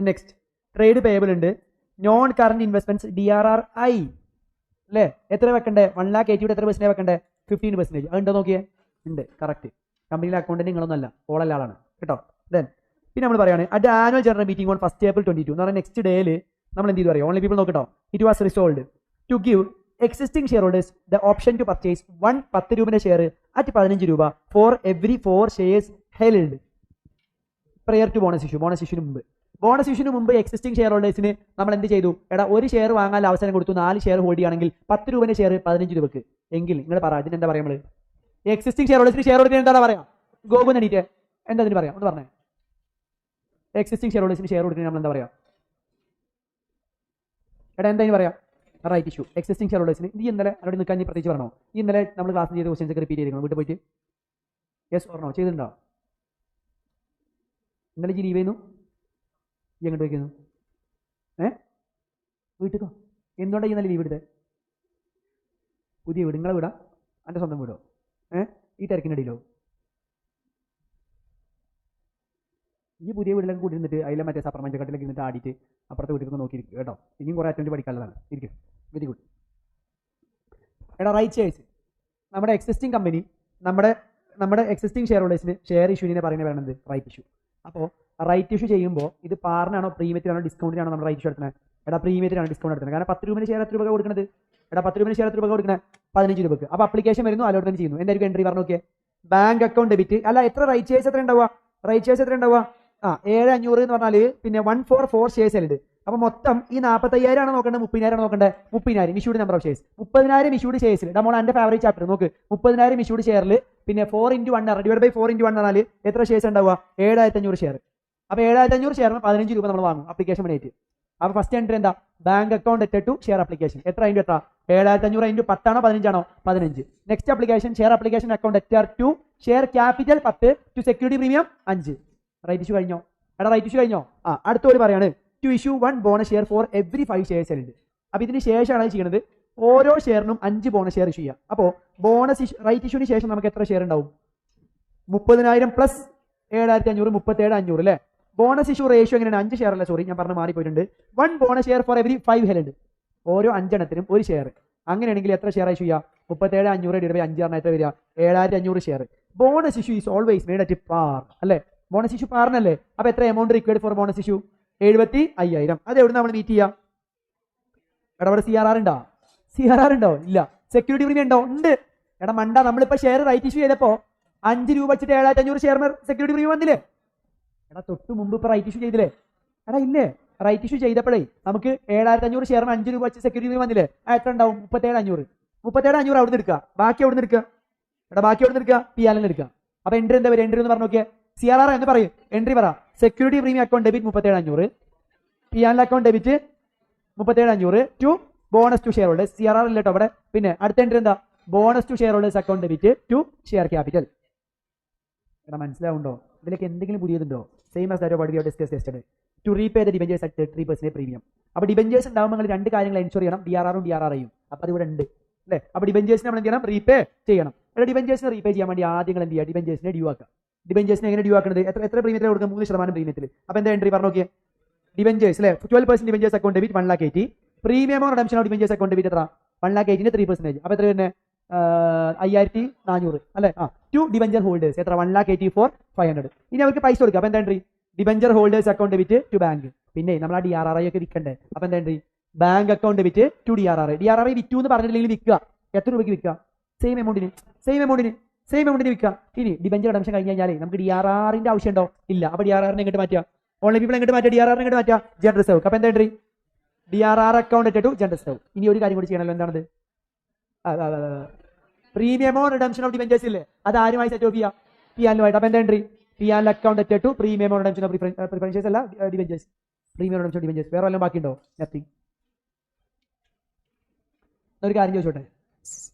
നെക്സ്റ്റ്, ട്രേഡ് പേയബിൾ ഉണ്ട്. നോൺ കറന്റ് ഇൻവെസ്റ്റ്മെന്റ്സ് DRRI അല്ലേ? എത്ര വെക്കണ്ടേ? 1,80,000 എത്ര പെർസെൻറ്റേജ് വെക്കണ്ടേ? 15%. അതുണ്ടോ നോക്കിയേ? ഉണ്ട്, കറക്റ്റ്. കമ്പനിയിലെ അക്കൗണ്ടിന് നിങ്ങളൊന്നല്ല, ഓളല്ല ആളാണ് കേട്ടോ. ദെൻ പിന്നെ നമ്മൾ പറയുകയാണ് at annual general meeting on 1 April 2022 എന്ന് പറഞ്ഞാൽ നെക്സ്റ്റ് ഡേയിൽ നമ്മൾ എന്ത് ചെയ്തു അറിയാം? ഓൺലി പീപ്പിൾ നോക്കട്ടോ. It was resolved to give existing share holders the option to purchase 10 രൂപയുടെ ഷെയർ അറ്റ് 15 രൂപ for every 4 shares held prior to bonus issue. Bonus ഇഷ്യൂന് മുമ്പ് എക്സിസ്റ്റിംഗ് ഷെയർ ഹോൾഡേഴ്സിന് നമ്മൾ എന്ത് ചെയ്തു? ഒരു ഷെയർ വാങ്ങാൻ അവസരം കൊടുത്തു. 4 ഷെയർ ഹോൾഡ് ചെയ്യുകയാണെങ്കിൽ 10 രൂപയുടെ ഷെയർ 15 രൂപക്ക്. എങ്കിൽ നിങ്ങൾ പറ, ഇതിനെന്താ പറയാ? നമ്മൾ എക്സിസ്റ്റിംഗ് ഷെയർ ഹോൾഡേഴ്സിന് ഷെയർ കൊടുക്കാൻ എന്താ പറയാ? ഗോകുൻ എണീറ്റ് എന്താ അതിന് പറയാം? ഒന്ന് പറഞ്ഞേ. എക്സിസ്റ്റിംഗ് ഷെയർ ഹോൾഡേഴ്സിന് ഷെയർ കൊടുക്കാൻ നമ്മൾ എന്താ പറയാ? എന്താ പറയാ? Right issue. എക്സിസ്റ്റിംഗ് ഷെയർ ഹോൾഡേഴ്സിന് നീ ഇന്നലെ അവിടെ നിൽക്കാൻ നീ പ്രത്യേകിച്ച് പറഞ്ഞോ? ഇന്നലെ നമ്മൾ ക്ലാസ് ചെയ്ത ക്വസ്റ്റ്യൻസ് ഒക്കെ റിപ്പീറ്റ് ചെയ്തിരിക്കണം വീട്ടിൽ പോയിട്ട്? Yes or no? ചെയ്തിട്ടുണ്ടോ? ഇന്നലെ ലീവ് ചെയ്യുന്നു, ഈ എങ്ങോട്ട് വയ്ക്കുന്നു? വീട്ടിലോ? എന്തുകൊണ്ടാണ് ഇന്നലെ ലീവ് എടുത്തത്? പുതിയ വീട് നിങ്ങളെ വീടാ? എൻ്റെ സ്വന്തം വീടോ? ഈ തിരക്കിനിടയിലോ? ഈ പുതിയ വീട്ടിലേക്ക് കൂടി ഇരുന്നിട്ട് അതിലെ മറ്റേ സപ്രമഞ്ച കട്ടിലേക്ക് ഇരുന്നിട്ട് ആടിയിട്ട് അപ്പുറത്തെ വീട്ടിലേക്ക് നോക്കിയിരിക്കും കേട്ടോ. ഇനിയും കുറേ അറ്റൻറ്റ് പഠിക്കാനുള്ളതാണ്. ഇരിക്കും, വെരി ഗുഡ്. റൈറ്റ് ഷെയർസ് നമ്മുടെ എക്സിസ്റ്റിംഗ് കമ്പനി നമ്മുടെ എക്സിസ്റ്റിംഗ് ഷെയർ ഹോൾഡേഴ്സിന് ഷെയർ ഇഷ്യൂവിനെ പറയുന്നത് റൈറ്റ് ഇഷ്യൂ. അപ്പോൾ റൈറ്റ് ഇഷ്യൂ ചെയ്യുമ്പോൾ ഇത് പാറിനാണോ പ്രീമിയത്തിനാണോ ഡിസ്കൗണ്ടിനാണോ നമ്മൾ റൈറ്റ് ഇഷ്യൂ എടുക്കുന്നത്? പ്രീമിയത്തിനാണ് ഡിസ്കൗണ്ട് എടുക്കുന്നത്. കാരണം 10 രൂപയുടെ ഷെയർ എത്ര രൂപ കൊടുക്കുന്നത്? 10 രൂപയുടെ ഷെയർ എത്ര രൂപ കൊടുക്കുന്നത്? 15 രൂപക്ക്. അപ്പോൾ അപ്ലിക്കേഷൻ വരുന്നു, അലോട്ട്മെന്റ് ചെയ്യുന്നു. എന്തായിരിക്കും എൻട്രി പറഞ്ഞു നോക്കിയേ? Bank account debit. അല്ല, എത്ര റൈറ്റ് ഷെയർസ് എത്ര ഉണ്ടാവുക? 7,500 എന്ന് പറഞ്ഞാൽ പിന്നെ 144 ഷെയർസ് ഉണ്ട്. അപ്പോൾ മൊത്തം ഈ 45,000 ആണ് നോക്കേണ്ടത്, 30,000 നോക്കേണ്ടത്? 30,000 issued number of shares. 30,000 issued ഷെയർസിൽ നമ്മൾ എൻ്റെ ഫേവറേറ്റ് ചാപ്റ്റർ നോക്ക്. 30,000 ഇഷ്യൂഡ് ഷെയറിൽ പിന്നെ 4x1 ഡിവൈഡ് ബൈ 4x1 പറഞ്ഞാൽ എത്ര ഷെയർസ് ഉണ്ടാവുക? 7,500 ഷെയർ. അപ്പോൾ 7,500 ഷെയറിന് 15 രൂപ നമ്മൾ വാങ്ങും അപ്ലിക്കേഷൻ വേണ്ടിയിട്ട്. അപ്പോൾ ഫസ്റ്റ് എൻട്രി എന്താ? Bank account to share application. എത്ര ഇൻറ്റു എത്ര? 7,500 ഇൻറ്റു 10 ആണോ 15 ആണോ? 15. Next application share application account to share capital 10 to security premium 5. Right issue കഴിഞ്ഞോ? റൈറ്റ് ഇഷ്യൂ കഴിഞ്ഞോ? അടുത്തൊരു പറയാണ് to issue 1 bonus share for every 5 shares ഉണ്ട്. അപ്പോൾ ഇതിന് ശേഷമാണ് ചെയ്യുന്നത് ഓരോ ഷെയറിനും 5 ബോണസ് ഷെയർ ഇഷ്യൂ ചെയ്യാം. അപ്പോൾ ബോണസ് റൈറ്റ് ഇഷ്യൂവിന് ശേഷം നമുക്ക് എത്ര ഷെയർ ഉണ്ടാവും? 30,000 പ്ലസ് 7,500 37,500 അല്ലേ? ബോണസ് ഇഷ്യൂ റേഷ്യോ എങ്ങനെയാണ്? 5 ഷെയർ അല്ല, സോറി ഞാൻ പറഞ്ഞ് മാറിപ്പോയിട്ടുണ്ട്. 1 bonus share for every 5 held. ഓരോ 5 എണ്ണത്തിനും 1 ഷെയർ. അങ്ങനെയാണെങ്കിൽ എത്ര ഷെയർ ഇഷ്യൂ ചെയ്യാം? 37,500 ഡിവൈഡ് ബൈ 5 പറഞ്ഞാൽ എത്ര വരിക? 7,500 share. Bonus issue is always made at par അല്ലേ? ബോണസ് ഇഷ്യൂ പാറിനല്ലേ? അപ്പോൾ എത്ര amount required for bonus issue? 75,000. അത് എവിടെ നമ്മൾ മീറ്റ് ചെയ്യാം? അവിടെ CRR ഉണ്ടോ? ഇല്ല. സെക്യൂരിറ്റി പ്രീമിയം ഉണ്ടോ? ഉണ്ട്. മണ്ട, നമ്മളിപ്പോൾ ഷെയർ റൈറ്റ് ഇഷ്യൂ ചെയ്തപ്പോൾ 5 രൂപ വെച്ചിട്ട് 7,500 ഷെയർ സെക്യൂരിറ്റി പ്രീമിയം വന്നില്ലേ? തൊട്ട് മുമ്പ് ഇപ്പോൾ റൈറ്റ് ഇഷ്യൂ ചെയ്തില്ലേ? ഇല്ലേ? റൈറ്റ് ഇഷ്യൂ ചെയ്തപ്പോഴേ നമുക്ക് 7,500 ഷെയറിന് 5 രൂപ വെച്ച് സെക്യൂരിറ്റി പ്രീമിയം വന്നില്ലേ? എത്ര ഉണ്ടാവും? 37,500 അവിടെ നിന്ന് എടുക്കുക. ബാക്കി അവിടെ നിന്ന് എടുക്കുക. PL എടുക്കുക. അപ്പോൾ എൻട്രി എന്താ വരും? എൻട്രി എന്ന് പറഞ്ഞു നോക്കിയാൽ CRR എന്ന് പറയും. എൻട്രി പറ. Security premium account debit 37,500, PL account debit 37,500 to bonus to share holders. CRR ഇല്ല കേട്ടോ അവിടെ. പിന്നെ അടുത്ത എൻട്രി എന്താ? Bonus to share holders account debit to share capital. മനസ്സിലാവുണ്ടോ? ഇതിലേക്ക് എന്തെങ്കിലും പുതിയതുണ്ടോ? Same as that what we have discussed yesterday. To repay the debentures at 3% premium. അപ്പോൾ ഡിബെഞ്ചേഴ്സ് ഉണ്ടാകുമ്പോൾ നിങ്ങൾ 2 കാര്യങ്ങൾ എൻഷുർ ചെയ്യണം, DRR ഉം DRRIയും. അപ്പോൾ അതിവിടെ ഉണ്ട് അല്ലേ? അപ്പോൾ ഡിബെഞ്ചേഴ്സിനെ നമ്മൾ എന്ത് ചെയ്യണം? റീപേ ചെയ്യണം. ഡിബെഞ്ചേഴ്സിനെ റീപേ ചെയ്യാൻ വേണ്ടി ആദ്യം എന്ത് ചെയ്യുക? ഡിബെഞ്ചേഴ്സിനെ ഡ്യൂ ആക്കുക. ഡിബെഞ്ചേഴ്സിനെ എങ്ങനെ ഡ്യൂ ആക്കുന്നത്? എത്ര പ്രീമിയത്തിൽ കൊടുക്കുക? 3% പ്രീമിയത്തിൽ. അപ്പോൾ എന്താ എൻട്രി പറഞ്ഞു നോക്കിയേ? ഡിബെഞ്ചേഴ്സ് അല്ലേ? 12% debentures account debit 1,80,000. Premium or redemption of debentures account debit എത്ര? 1,80,000 3%. അപ്പോൾ എത്ര വരുന്നത്? 5,400 അല്ലേ? ടു ഡിബെഞ്ചർ ഹോൾഡേഴ്സ് എത്ര? 1,80,000 500. ഇനി അവർക്ക് പൈസ കൊടുക്കുക. അപ്പോൾ എന്താ entry? Debenture holders account debit to bank. പിന്നെ നമ്മൾ ആ DRRI ഒക്കെ വിൽക്കണ്ടേ? അപ്പോൾ എന്താ entry? Bank account debit to DRRI വിറ്റു എന്ന് പറഞ്ഞിട്ടില്ലെങ്കിൽ വിൽക്കുക. എത്ര രൂപയ്ക്ക് വിൽക്കുക? സെയിം എമൗണ്ടിന് വിൽക്കുക. ഇനി ഡിബെഞ്ചർ റിഡംഷൻ കഴിഞ്ഞ് കഴിഞ്ഞാൽ നമുക്ക് DRRന്റെ ആവശ്യമുണ്ടോ? ഇല്ല. അപ്പോൾ DRRനെ എങ്ങോട്ട് മാറ്റുക? ഓൺലി പീപ്പിൾ എങ്ങോട്ട് മാറ്റുക? DRRനെ എങ്ങോട്ട് മാറ്റുക? General reserve. അപ്പോൾ എന്താ entry? DRR account to general reserve. ഇനി ഒരു കാര്യം കൂടി ചെയ്യണമല്ലോ. എന്താണത്? Premium on redemption of debentures ഇല്ലേ? അത് ആരുമായി സെറ്റ് ഓഫ് ചെയ്യാം? PL-നുമായിട്ട്. അപ്പോൾ എന്താ entry? PL account to premium on redemption of preferences അല്ല ഡിബെഞ്ചേഴ്സ്. Premium redemption debentures. വേറെ വല്ലതും ബാക്കിയുണ്ടോ? നത്തിങ്. ഒരു കാര്യം ചോദിച്ചോട്ടെ,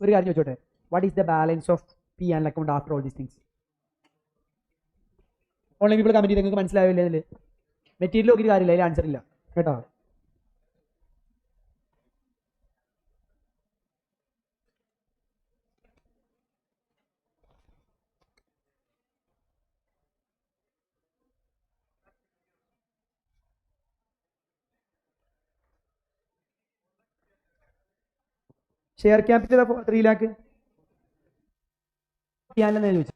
ഒരു കാര്യം ചോദിച്ചോട്ടെ, what is the balance of P and account after all these things? Online people comment ചെയ്ത് നിങ്ങൾക്ക് മനസ്സിലാവില്ലേ? അതിൽ മെറ്റീരിയൽ നോക്കിയിട്ട് കാര്യമില്ല, അതിൽ ആൻസർ ഇല്ല കേട്ടോ. ഷെയർ ക്യാപിറ്റൽ 3 lakh ചെയ്യാനെന്ന് ചോദിച്ചു.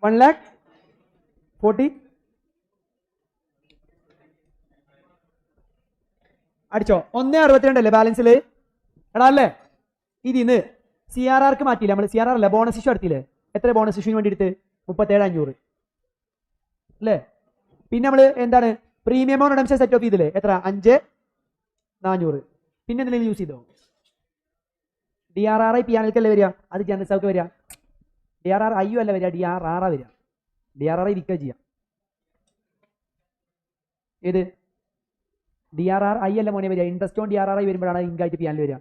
$1,40,000 അടിച്ചോ. 1.62 അല്ലേ ബാലൻസിൽ എടാ അല്ലേ? ഇതിന്ന് CRRക്ക് മാറ്റിയില്ല നമ്മൾ. CRR അല്ല, ബോണസ് ഇഷ്യൂ നടത്തിയില്ലേ? എത്ര ബോണസ് ഇഷ്യൂവിന് വേണ്ടി എടുത്ത്? 37,500 അല്ലേ? പിന്നെ നമ്മൾ എന്താണ് പ്രീമിയം റിഡംഷൻ സെറ്റ് ഓഫ് ചെയ്തില്ലേ? എത്ര? 5,400. പിന്നെ എന്തെങ്കിലും യൂസ് ചെയ്തോ? DRRI പിയാനൽക്കല്ലേ വരിക? അത് ജനറൽ സൗക്ക് വരിക. DRRI അല്ല വരിക, DRR വരിക. DRRI വിൽക്കുക ചെയ്യാം. ഏത് DRRI അല്ല മോനെ വരിക? ഇൻട്രസ്റ്റ് ഓൺ DRRI വരുമ്പോഴാണ് ഇൻകായിട്ട് പിയാനിൽ വരിക.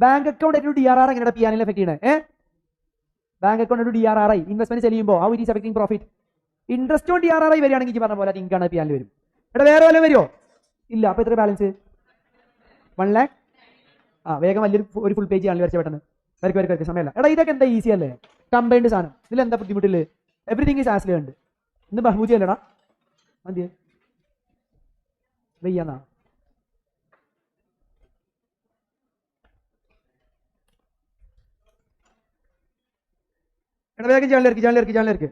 ബാങ്ക് അക്കൗണ്ട് ആയിട്ട് DRR എങ്ങനെയാണ് പിയാനിൽ എഫക്ട് ചെയ്യണേ? ബാങ്ക് അക്കൗണ്ട് ആയിട്ട് DRRI ഇൻവെസ്റ്റ്മെന്റ് ചെയ്യുമ്പോൾ how it is affecting profit? Interest on DRRI വരികയാണെങ്കിൽ പറഞ്ഞ പോലെ അത് ഇൻകാണ് പിയാനിൽ വരും. എടാ വേറെ വല്ലതും വരുമോ? ഇല്ല. അപ്പൊ എത്ര ബാലൻസ്? 1 lakh. വേഗം വലിയൊരു ഒരു ഫുൾ പേജ് ആണ് വരച്ച പെട്ടെന്ന്. വരയ്ക്ക് സമയമല്ല. എടാ ഇതൊക്കെ എന്താ ഈസി അല്ലേ? കമ്പൈൻഡ് സാധനം. ഇതിലെന്താ ബുദ്ധിമുട്ടില്ല? Everything is as learned. ഇന്ന് ബഹ്ബൂജി അല്ലടാ മതി വെയ്യാന്നാ. എടാ വേഗം ജേണലിലേക്ക്.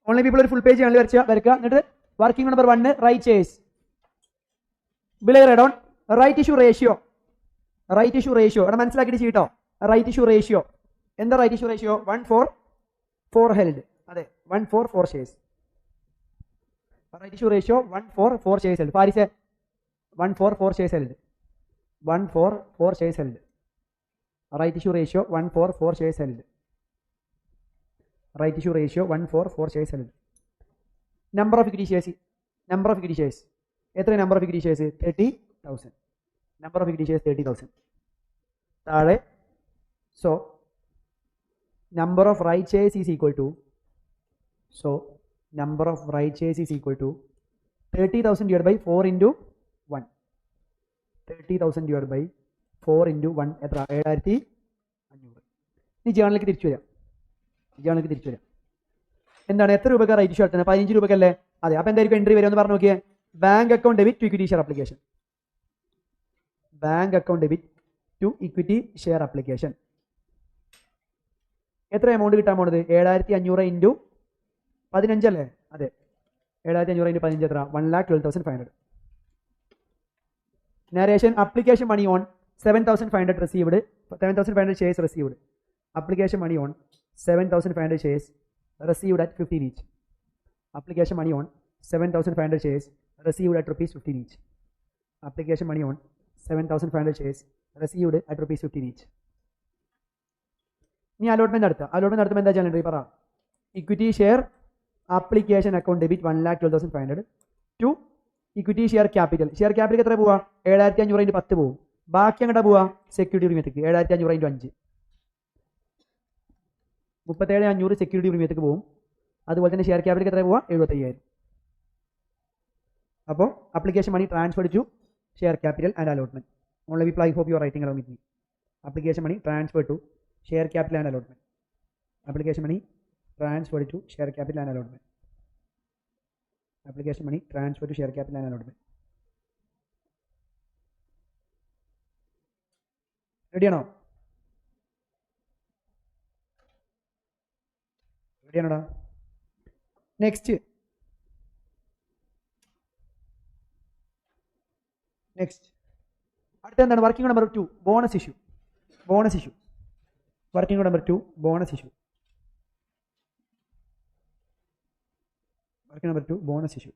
ഓൺലൈൻ പീപ്പിൾ ഒരു ഫുൾ പേജ് ആണ് വരയ്ക്കുക. എന്നിട്ട് വർക്കിംഗ് നമ്പർ 1 റൈറ്റ് ചേസ് ബിലോ റെഡോൺ റൈറ്റ് ഇഷ്യൂ റേഷ്യോ. എടാ മനസ്സിലാക്കിയിട്ട് ചെയ്യട്ടോ. റൈറ്റ് ഇഷ്യൂ റേഷ്യോ എന്താ? Right issue ratio 1/4 held. അതെ 1/4 shares. Right issue ratio 1/4 shares held. പാരിസെ 1/4 shares held. 1/4 shares held. Right issue ratio 1/4 shares held. Right issue ratio 1/4 shares held. Number of equity shares. എത്ര number of equity shares? 30,000. Number of equity shares 30,000. താഴെ so number of right shares is equal to 30,000 divided by 4 into 1. 30,000 divided by 4 into 1 എത്ര? 7,500. ഇനി ജേണലിലേക്ക് തിരിച്ചു വരാം. എന്താണ് എത്ര രൂപയ്ക്ക് right issue നടത്തുന്നത്? 15 രൂപയ്ക്കല്ലേ? അതെ. അപ്പോൾ എന്തായിരിക്കും എൻട്രി വരിക എന്ന് പറഞ്ഞു നോക്കിയേ. Bank account debit to equity share application. Bank account debit to equity share application. എത്ര എമൗണ്ട് കിട്ടാൻ പോണത്? 7,500 ഇൻറ്റു 15 അല്ലേ? അതെ 7500 × 15 എത്ര? 1,12,500. Narration, application money on 7,500 received, 7,500 shares received. Application money on 7,500 shares received at 15 each. Application money on 7,500 shares received at rupees 15 each. Application money on 7,500 shares received at rupees 15 each. ഇനി allotment നടത്തുമ്പോൾ എന്താ ചെയ്യണ്ടേ പറ? Equity share application account debit 1,12,500 to equity share capital. Share capital എത്ര പോവാ? 7,500 × 10 പോവും. ബാക്കി അങ്ങോട്ട് പോവാ സെക്യൂരിറ്റി പ്രീമിയത്തേക്ക് 7,500 × 5 37,500 സെക്യൂരിറ്റി പ്രീമിയത്തേക്ക് പോവും. അതുപോലെ തന്നെ ഷെയർ ക്യാപിറ്റൽ എത്ര പോവാ? 75,000. അപ്പോൾ application money transfer to share capital and allotment. Only people hope you are writing along with me. Application money transfer to share capital and allotment. Application money transfer to share capital and allotment. Application money transfer to share capital and allotment. റെഡിയാണോ? റെഡിയാണോടാ? Next അടുത്ത എന്താണ്? Working number 2 bonus issue. Working number 2 bonus issue. Working number 2 bonus issue.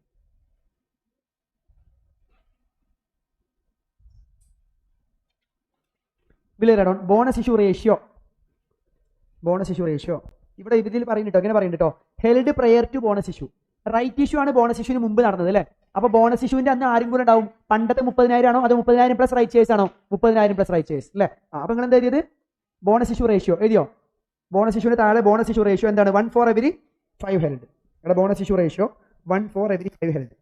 വിലയിടാൻ bonus issue ratio. ഇവിടെ ഇതിൽ പറയുന്നുട്ടോ, എങ്ങനെ പറയുന്നുട്ടോ? Held prior to bonus issue. Right issue ആണ് ബോണസ് ഇഷ്യൂന് മുമ്പ് നടന്നത് അല്ലേ? അപ്പൊ ബോണസ് ഇഷ്യൂവിന്റെ അന്ന് ആരും കൂടെ ഉണ്ടാവും? പണ്ടത്തെ 30,000 ആണോ അതോ 30,000 പ്ലസ് റൈറ്റ് ഷെയർസ് ആണോ? 30,000 പ്ലസ് റൈറ്റ് ഷെയർസ് അല്ലേ? അപ്പൊ നിങ്ങൾ എന്താ എഴുതിയത്? ബോണസ് ഇഷ്യൂ റേഷ്യോ എഴുതിയോ? ബോണസ് ഇഷ്യൂവിന് താഴെ ബോണസ് ഇഷ്യൂ റേഷ്യോ എന്താണ്? 1 for every 5 held. ഇവിടെ bonus issue ratio 1 for every 5 held.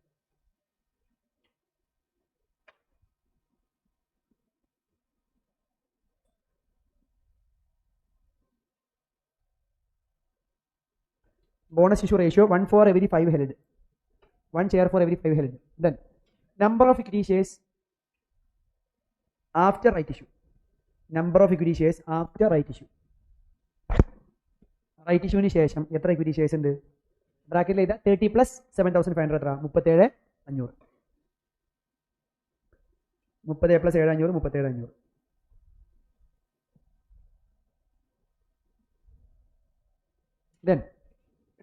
Bonus issue ratio 1 for every 5 held. 1 share for every 5 held. Then number of equity shares after right issue. Number of equity shares after right issue. Right issue ശേഷം എത്ര equity shares ഉണ്ട്? ബ്രാക്കറ്റിൽ ചെയ്ത 30 plus 7,500 എത്ര? 37,500. 30 plus 7,500 37,500.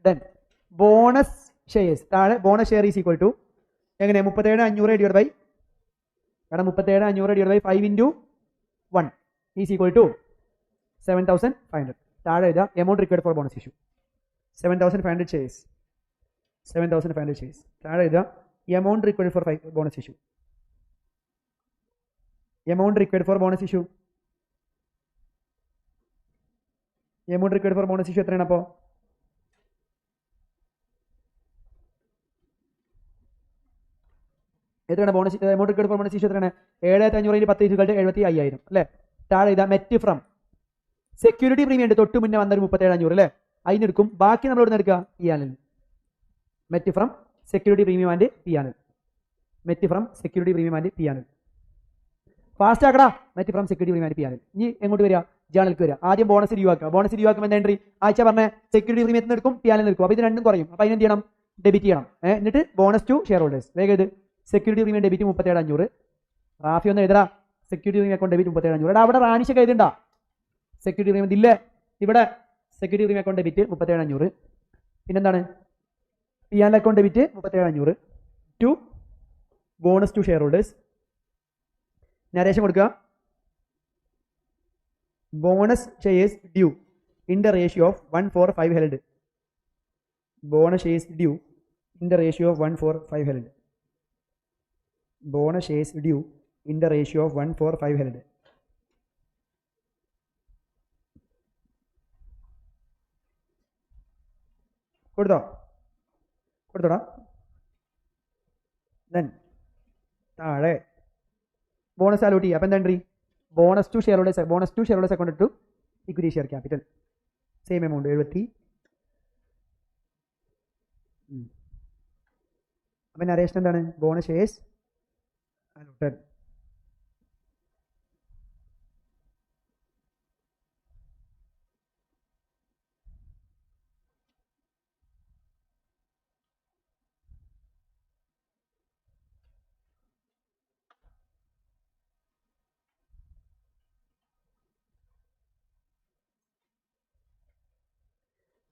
Then bonus shares താഴെ bonus share is equal to എങ്ങനെ? 37,500 divide by 5 into 1 is equal to 7,500. താഴെ എഴുതാ amount required for bonus issue 7,500 shares. താഴെ എഴുതാ amount required for bonus issue. Amount required for bonus issue എത്രയാണ്? അപ്പോൾ എത്രയാണ് bonus amount required for bonus issue എത്രയാണ്? 7,500 × 10 = 75,000 അല്ലേ? താഴെ ഇതാ മെറ്റ് ഫ്രം സെക്യൂരിറ്റി പ്രീമിയം ഉണ്ട്, തൊട്ട് മുന്നേ വന്നൊരു 37,500 അല്ലേ? അതിനെടുക്കും. ബാക്കി നമ്മൾ ഇവിടെ നിന്ന് എടുക്കുക P and L. Met from security premium and P and L. Fast ആക്കടാ. Met from security premium and P and L. ഇനി എങ്ങോട്ട് വരിക? ജേണലിലേക്ക് വരിക. ആദ്യം ബോണസ് റിവ്യൂ ആക്കുക. എന്താ എൻട്രി? ആഴ്ച പറഞ്ഞ സെക്യൂരിറ്റി പ്രീമിയത്തിൽ നിന്ന് എടുക്കും, പിയാനൽ എടുക്കും. അപ്പോൾ ഇത് രണ്ടും കുറയും. അപ്പോൾ അതിനെന്ത് ചെയ്യണം? ഡെബിറ്റ് ചെയ്യണം. എന്നിട്ട് ബോണസ് ടു ഷെയർ ഹോൾഡേഴ്സ്. വേഗം ഇത് സെക്യൂരിറ്റി പ്രീമിയം ഡെബിറ്റ് 37,500. റാഫി ഒന്ന് എഴുതടാ. Security premium account debit 37,500. അവിടെ റാനിഷൊക്കെ എഴുതണ്ട. സെക്യൂരിറ്റി പ്രീമിയം ഇല്ലേ? ഇവിടെ സെക്യൂരിറ്റി പ്രീമിയം അക്കൗണ്ട് ഡെബിറ്റ് 37,500. പിന്നെന്താണ്? P and L account debit 37,500 to bonus to share holders. Narration കൊടുക്കുക. Bonus shares due in the ratio of 1 for 5 held. Bonus shares due in the ratio of 1 for 5 held. Bonus shares due in the ratio of 1 for 5 held. കൊടുത്തോടാ. Then താഴെ bonus allot ചെയ്യുക. അപ്പം എന്താ entry? Bonus to share holders account to equity share capital. Same amount 70. അപ്പം narration എന്താണ്? Bonus shares allotted.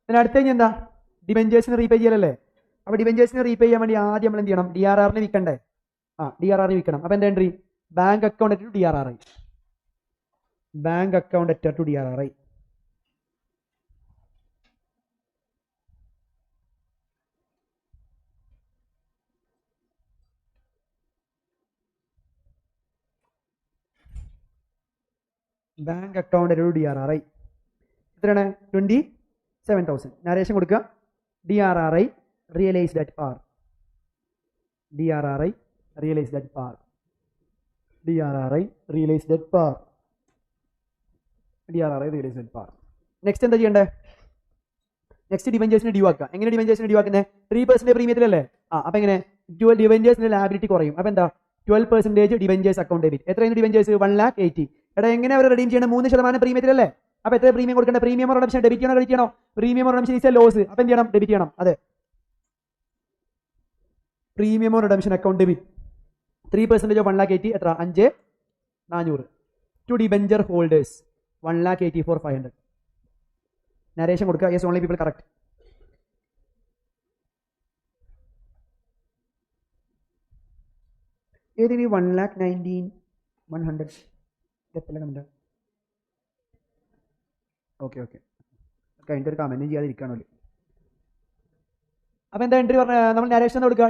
പിന്നെ അടുത്ത കഴിഞ്ഞ് എന്താ ഡിബെഞ്ചേഴ്സിന് റീപേ ചെയ്യലല്ലേ. അപ്പോൾ ഡിബെഞ്ചേഴ്സിന് റീപേ ചെയ്യാൻ വേണ്ടി ആദ്യം നമ്മൾ എന്ത് ചെയ്യണം, DRRന് വിൽക്കണ്ടേ. DRRന് വിൽക്കണം. അപ്പോൾ എന്താ entry, bank account to DRRI, bank account to DRRI. Bank account to DRRI എത്രയാണ്, 27,000. നരേഷൻ കൊടുക്കുക. DRRI realised at par, DRRI realised at par, DRRI realised at par, DRRI realised at par. Next എന്താ ചെയ്യണ്ടേ, next ഡിബെഞ്ചേഴ്സിന് due ആക്കുക. എങ്ങനെ ഡിബെഞ്ചേഴ്സിന് due ആക്കുന്നത്, 3% പ്രീമിയത്തിലല്ലേ. അപ്പോൾ എങ്ങനെ ഡിബെഞ്ചേഴ്സിന്റെ liability കുറയും. അപ്പോൾ എന്താ 12% ഡിബെഞ്ചേഴ്സ് അക്കൗണ്ട് ഡെബിറ്റ്. എത്രയാണ് ഡിബെഞ്ചേഴ്സ്, 1,80,000. എടാ എങ്ങനെ അവർ റെഡീം ചെയ്യണം, 3% പ്രീമിയത്തിലല്ലേ. അപ്പോൾ എത്ര പ്രീമിയം കൊടുക്കേണ്ട, പ്രീമിയം റിഡംഷൻ ഡെബിറ്റ് ചെയ്യണോ ക്രെഡിറ്റ് ചെയ്യണോ, premium redemption is a loss. അപ്പോൾ എന്ത് ചെയ്യണം, ഡെബിറ്റ് ചെയ്യണം. അതെ, premium redemption account debit 3% of 1,80,000 എത്ര, 5,400 ടു ഡിബെഞ്ചർ ഹോൾഡേഴ്സ് 1,84,500. നരേഷൻ കൊടുക്കുക. Yes only people correct. ഏതിന് 1,19,100 കമന്റ്. ഓക്കെ അതിൻ്റെ ഒരു കമന്റ് ചെയ്യാതിരിക്കണമല്ലോ. അപ്പോൾ എന്താ എൻട്രി പറഞ്ഞ, നമ്മൾ നരേഷൻ കൊടുക്കുക.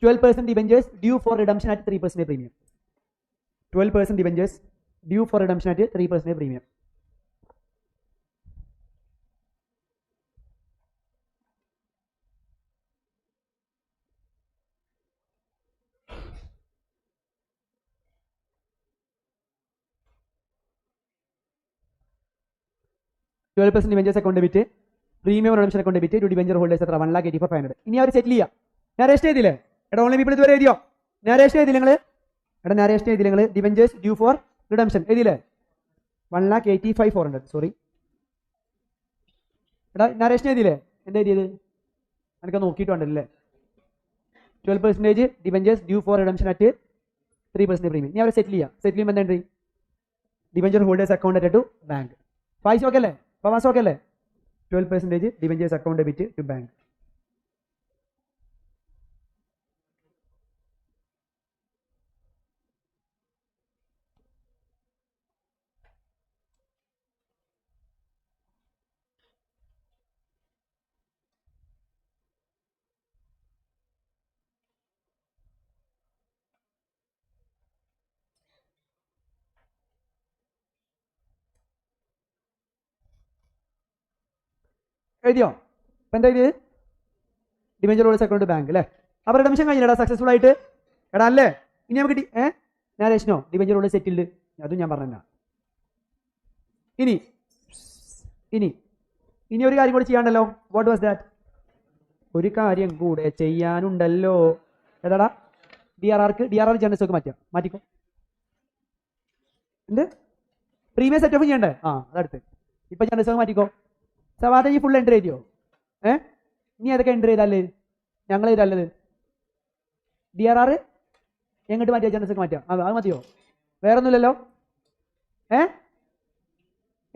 12% debentures due for redemption at 3% premium. 12% debentures due for redemption at 3% premium. Debentures account debit, premium redemption account debit to debenture holders എത്ര, 1,84,500. ഇനി അവർ സെറ്റിൽ ചെയ്യാം. നരേഷൻ എഴുതിയില്ലേ, എടാ ഓൺലി പീപ്പിൾ ഇതുവരെ എഴുതിയോ, നരേഷൻ എഴുതില്ല നിങ്ങൾ, എടാ നരേഷൻ എഴുതില്ല നിങ്ങൾ, ഡിബെഞ്ചേഴ്സ് ഡ്യൂ ഫോർ റിഡംഷൻ എഴുതിയില്ലേ, 1,85,400. സോറി എടാ നരേഷൻ എഴുതിയില്ലേ, എന്താ എഴുതിയത്, എനിക്ക് നോക്കിയിട്ടുണ്ടല്ലേ. 12% debentures due for redemption at 3% premium. ഇനി അവർ സെറ്റിൽ ചെയ്യാം. സെറ്റിൽ ചെയ്യുമ്പോൾ എന്താ entry, debenture holders account to bank. Faiz okay അല്ലേ, ഫവാസ് ഓക്കെ അല്ലേ. 12% debentures account debit to bank. എഴുതിയോ, അപ്പം എന്താ ഇത്, ഡിബെഞ്ചർ ഹോൾഡേഴ്സ് അക്കൗണ്ട് ബാങ്ക് അല്ലേ. അപ്പോൾ റിഡംഷൻ കഴിഞ്ഞില്ല സക്സസ്ഫുൾ ആയിട്ട്, എടാ അല്ലേ. ഇനി നമുക്ക് നരേഷനോ ഡിബെഞ്ചർ ഹോൾഡേഴ്സ് സെറ്റിൽഡ്, അതും ഞാൻ പറഞ്ഞ. ഇനി ഇനി ഇനി ഒരു കാര്യം കൂടി ചെയ്യാണ്ടല്ലോ. വാട്ട് വാസ് ദാറ്റ്, ഒരു കാര്യം കൂടെ ചെയ്യാനുണ്ടല്ലോ. ഏതാടാ, DRR ജനറൽ സ്റ്റോക്ക് മാറ്റിക്കോ. എന്ത് പ്രീമിയം സെറ്റ് ഓഫ് ചെയ്യണ്ടേ, അതടുത്ത് ഇപ്പം ജനറൽ സ്റ്റോക്ക് മാറ്റിക്കോ. സവാദ ഈ ഫുൾ എൻട്രി ചെയ്തോ, ഇനി അതൊക്കെ എൻട്രി ചെയ്താലേ ഞങ്ങൾ ചെയ്താലത്. DRR എങ്ങോട്ട് മാറ്റിയാ, ജനറൽ സ്റ്റോക്ക് മാറ്റാം, അത് മതിയോ, വേറെ ഒന്നുമില്ലല്ലോ.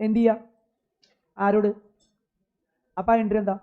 എന്ത് ചെയ്യാ, ആരോട്, അപ്പം ആ എൻട്രി എന്താ,